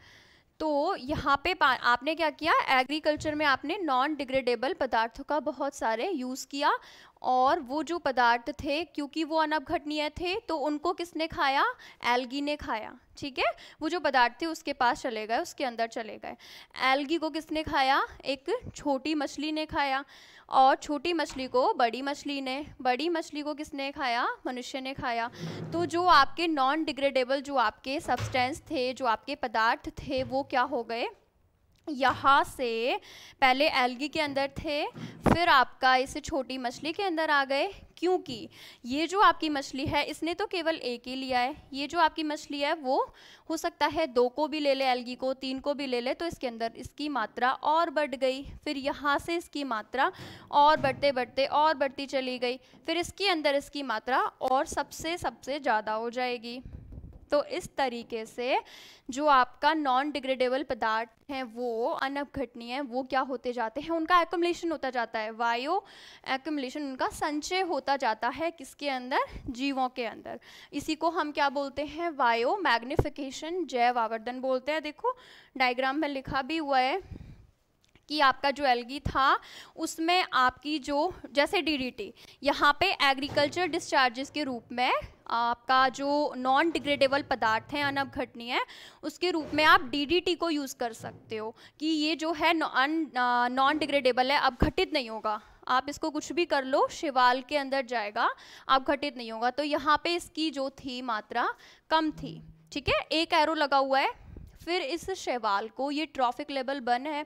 तो यहाँ पे आपने क्या किया, एग्रीकल्चर में आपने नॉन डिग्रेडेबल पदार्थों का बहुत सारे यूज़ किया, और वो जो पदार्थ थे क्योंकि वो अनअपघटनीय थे तो उनको किसने खाया, एल्गी ने खाया। ठीक है, वो जो पदार्थ थे उसके पास चले गए, उसके अंदर चले गए। एल्गी को किसने खाया, एक छोटी मछली ने खाया, और छोटी मछली को बड़ी मछली ने, बड़ी मछली को किसने खाया, मनुष्य ने खाया। तो जो आपके नॉन डिग्रेडेबल जो आपके सब्सटेंस थे, जो आपके पदार्थ थे, वो क्या हो गए, यहाँ से पहले एल्गी के अंदर थे, फिर आपका इसे छोटी मछली के अंदर आ गए। क्योंकि ये जो आपकी मछली है इसने तो केवल एक ही लिया है, ये जो आपकी मछली है वो हो सकता है 2 को भी ले ले, एल्गी को 3 को भी ले ले, तो इसके अंदर इसकी मात्रा और बढ़ गई। फिर यहाँ से इसकी मात्रा और बढ़ते बढ़ते और बढ़ती चली गई, फिर इसके अंदर इसकी मात्रा और सबसे ज़्यादा हो जाएगी। तो इस तरीके से जो आपका नॉन डिग्रेडेबल पदार्थ हैं वो अनअपघटनीय, वो क्या होते जाते हैं, उनका एक्युमुलेशन होता जाता है, वायो एक्युमुलेशन, उनका संचय होता जाता है किसके अंदर, जीवों के अंदर। इसी को हम क्या बोलते हैं, वायो मैग्निफिकेशन, जैव आवर्धन बोलते हैं। देखो डायग्राम में लिखा भी हुआ है कि आपका जो एल्गी था उसमें आपकी जो जैसे डीडीटी, यहाँ पे एग्रीकल्चर डिस्चार्जेस के रूप में आपका जो नॉन डिग्रेडेबल पदार्थ है अनअपघटनीय है, उसके रूप में आप डीडीटी को यूज़ कर सकते हो कि ये जो है नॉन डिग्रेडेबल है, अपघटित नहीं होगा। आप इसको कुछ भी कर लो, शैवाल के अंदर जाएगा, अपघटित नहीं होगा। तो यहाँ पे इसकी जो थी मात्रा कम थी। ठीक है, एक एरो लगा हुआ है। फिर इस शैवाल को, ये ट्रॉफिक लेवल 1 है,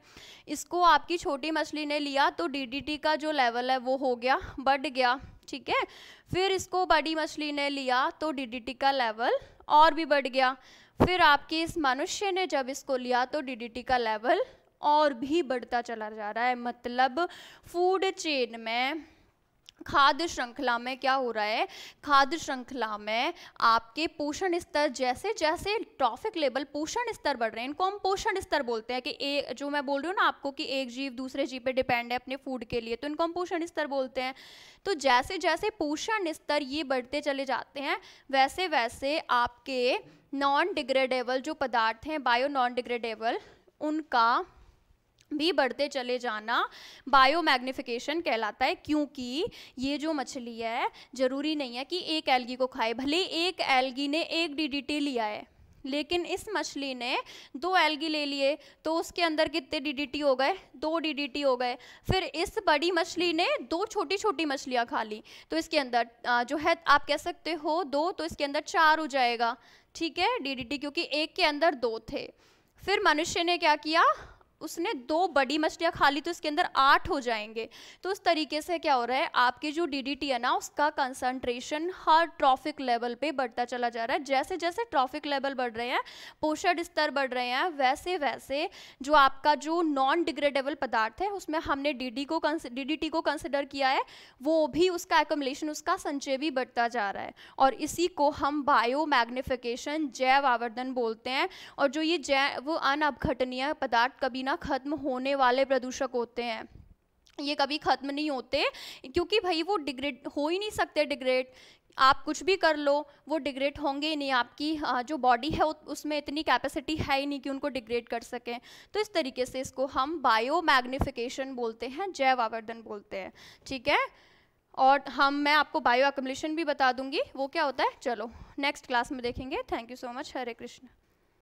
इसको आपकी छोटी मछली ने लिया तो डीडीटी का जो लेवल है वो हो गया, बढ़ गया। ठीक है, फिर इसको बड़ी मछली ने लिया तो डीडीटी का लेवल और भी बढ़ गया। फिर आपके इस मनुष्य ने जब इसको लिया तो डीडीटी का लेवल और भी बढ़ता चला जा रहा है। मतलब फूड चेन में खाद्य श्रृंखला में क्या हो रहा है, खाद्य श्रृंखला में आपके पोषण स्तर, जैसे जैसे ट्रॉफिक लेवल, पोषण स्तर बढ़ रहे हैं, इनको हम पोषण स्तर बोलते हैं कि जो मैं बोल रही हूँ ना आपको कि एक जीव दूसरे जीव पे डिपेंड है अपने फूड के लिए, तो इनको हम पोषण स्तर बोलते हैं। तो जैसे जैसे पोषण स्तर ये बढ़ते चले जाते हैं, वैसे वैसे आपके नॉन डिग्रेडेबल जो पदार्थ हैं, बायो नॉन डिग्रेडेबल, उनका भी बढ़ते चले जाना बायो मैग्निफिकेशन कहलाता है। क्योंकि ये जो मछली है जरूरी नहीं है कि एक एल्गी को खाए, भले एक एल्गी ने एक डीडीटी लिया है, लेकिन इस मछली ने 2 एल्गी ले लिए, तो उसके अंदर कितने डीडीटी हो गए, 2 डीडीटी हो गए। फिर इस बड़ी मछली ने 2 छोटी छोटी मछलियां खा ली, तो इसके अंदर जो है आप कह सकते हो 2, तो इसके अंदर 4 हो जाएगा, ठीक है, डीडीटी, क्योंकि एक के अंदर 2 थे। फिर मनुष्य ने क्या किया, उसने 2 बड़ी मछलियां खा ली, तो इसके अंदर 8 हो जाएंगे। तो उस तरीके से क्या हो रहा है, आपकी जो डीडीटी है ना, उसका कंसंट्रेशन हर ट्रॉफिक लेवल पे बढ़ता चला जा रहा है। जैसे जैसे ट्रॉफिक लेवल बढ़ रहे हैं, पोषण स्तर बढ़ रहे हैं, वैसे वैसे जो आपका जो नॉन डिग्रेडेबल पदार्थ है, उसमें हमने डीडीटी को कंसिडर किया है, वो भी उसका एक्युमुलेशन, उसका संचय भी बढ़ता जा रहा है। और इसी को हम बायो मैग्निफिकेशन, जैव आवर्धन बोलते हैं। और जो ये वो अनअपघटनीय पदार्थ कभी ना खत्म होने वाले प्रदूषक होते हैं, ये कभी खत्म नहीं होते, क्योंकि भाई वो डिग्रेड हो ही नहीं सकते। डिग्रेड आप कुछ भी कर लो, वो डिग्रेड होंगे ही नहीं। आपकी जो बॉडी है उसमें इतनी कैपेसिटी है ही नहीं कि उनको डिग्रेड कर सकें। तो इस तरीके से इसको हम बायो मैग्निफिकेशन बोलते हैं, जैव आवर्धन बोलते हैं, ठीक है। और मैं आपको बायो एक्युमुलेशन भी बता दूंगी वो क्या होता है। चलो नेक्स्ट क्लास में देखेंगे। Thank you so much. Hare Krishna.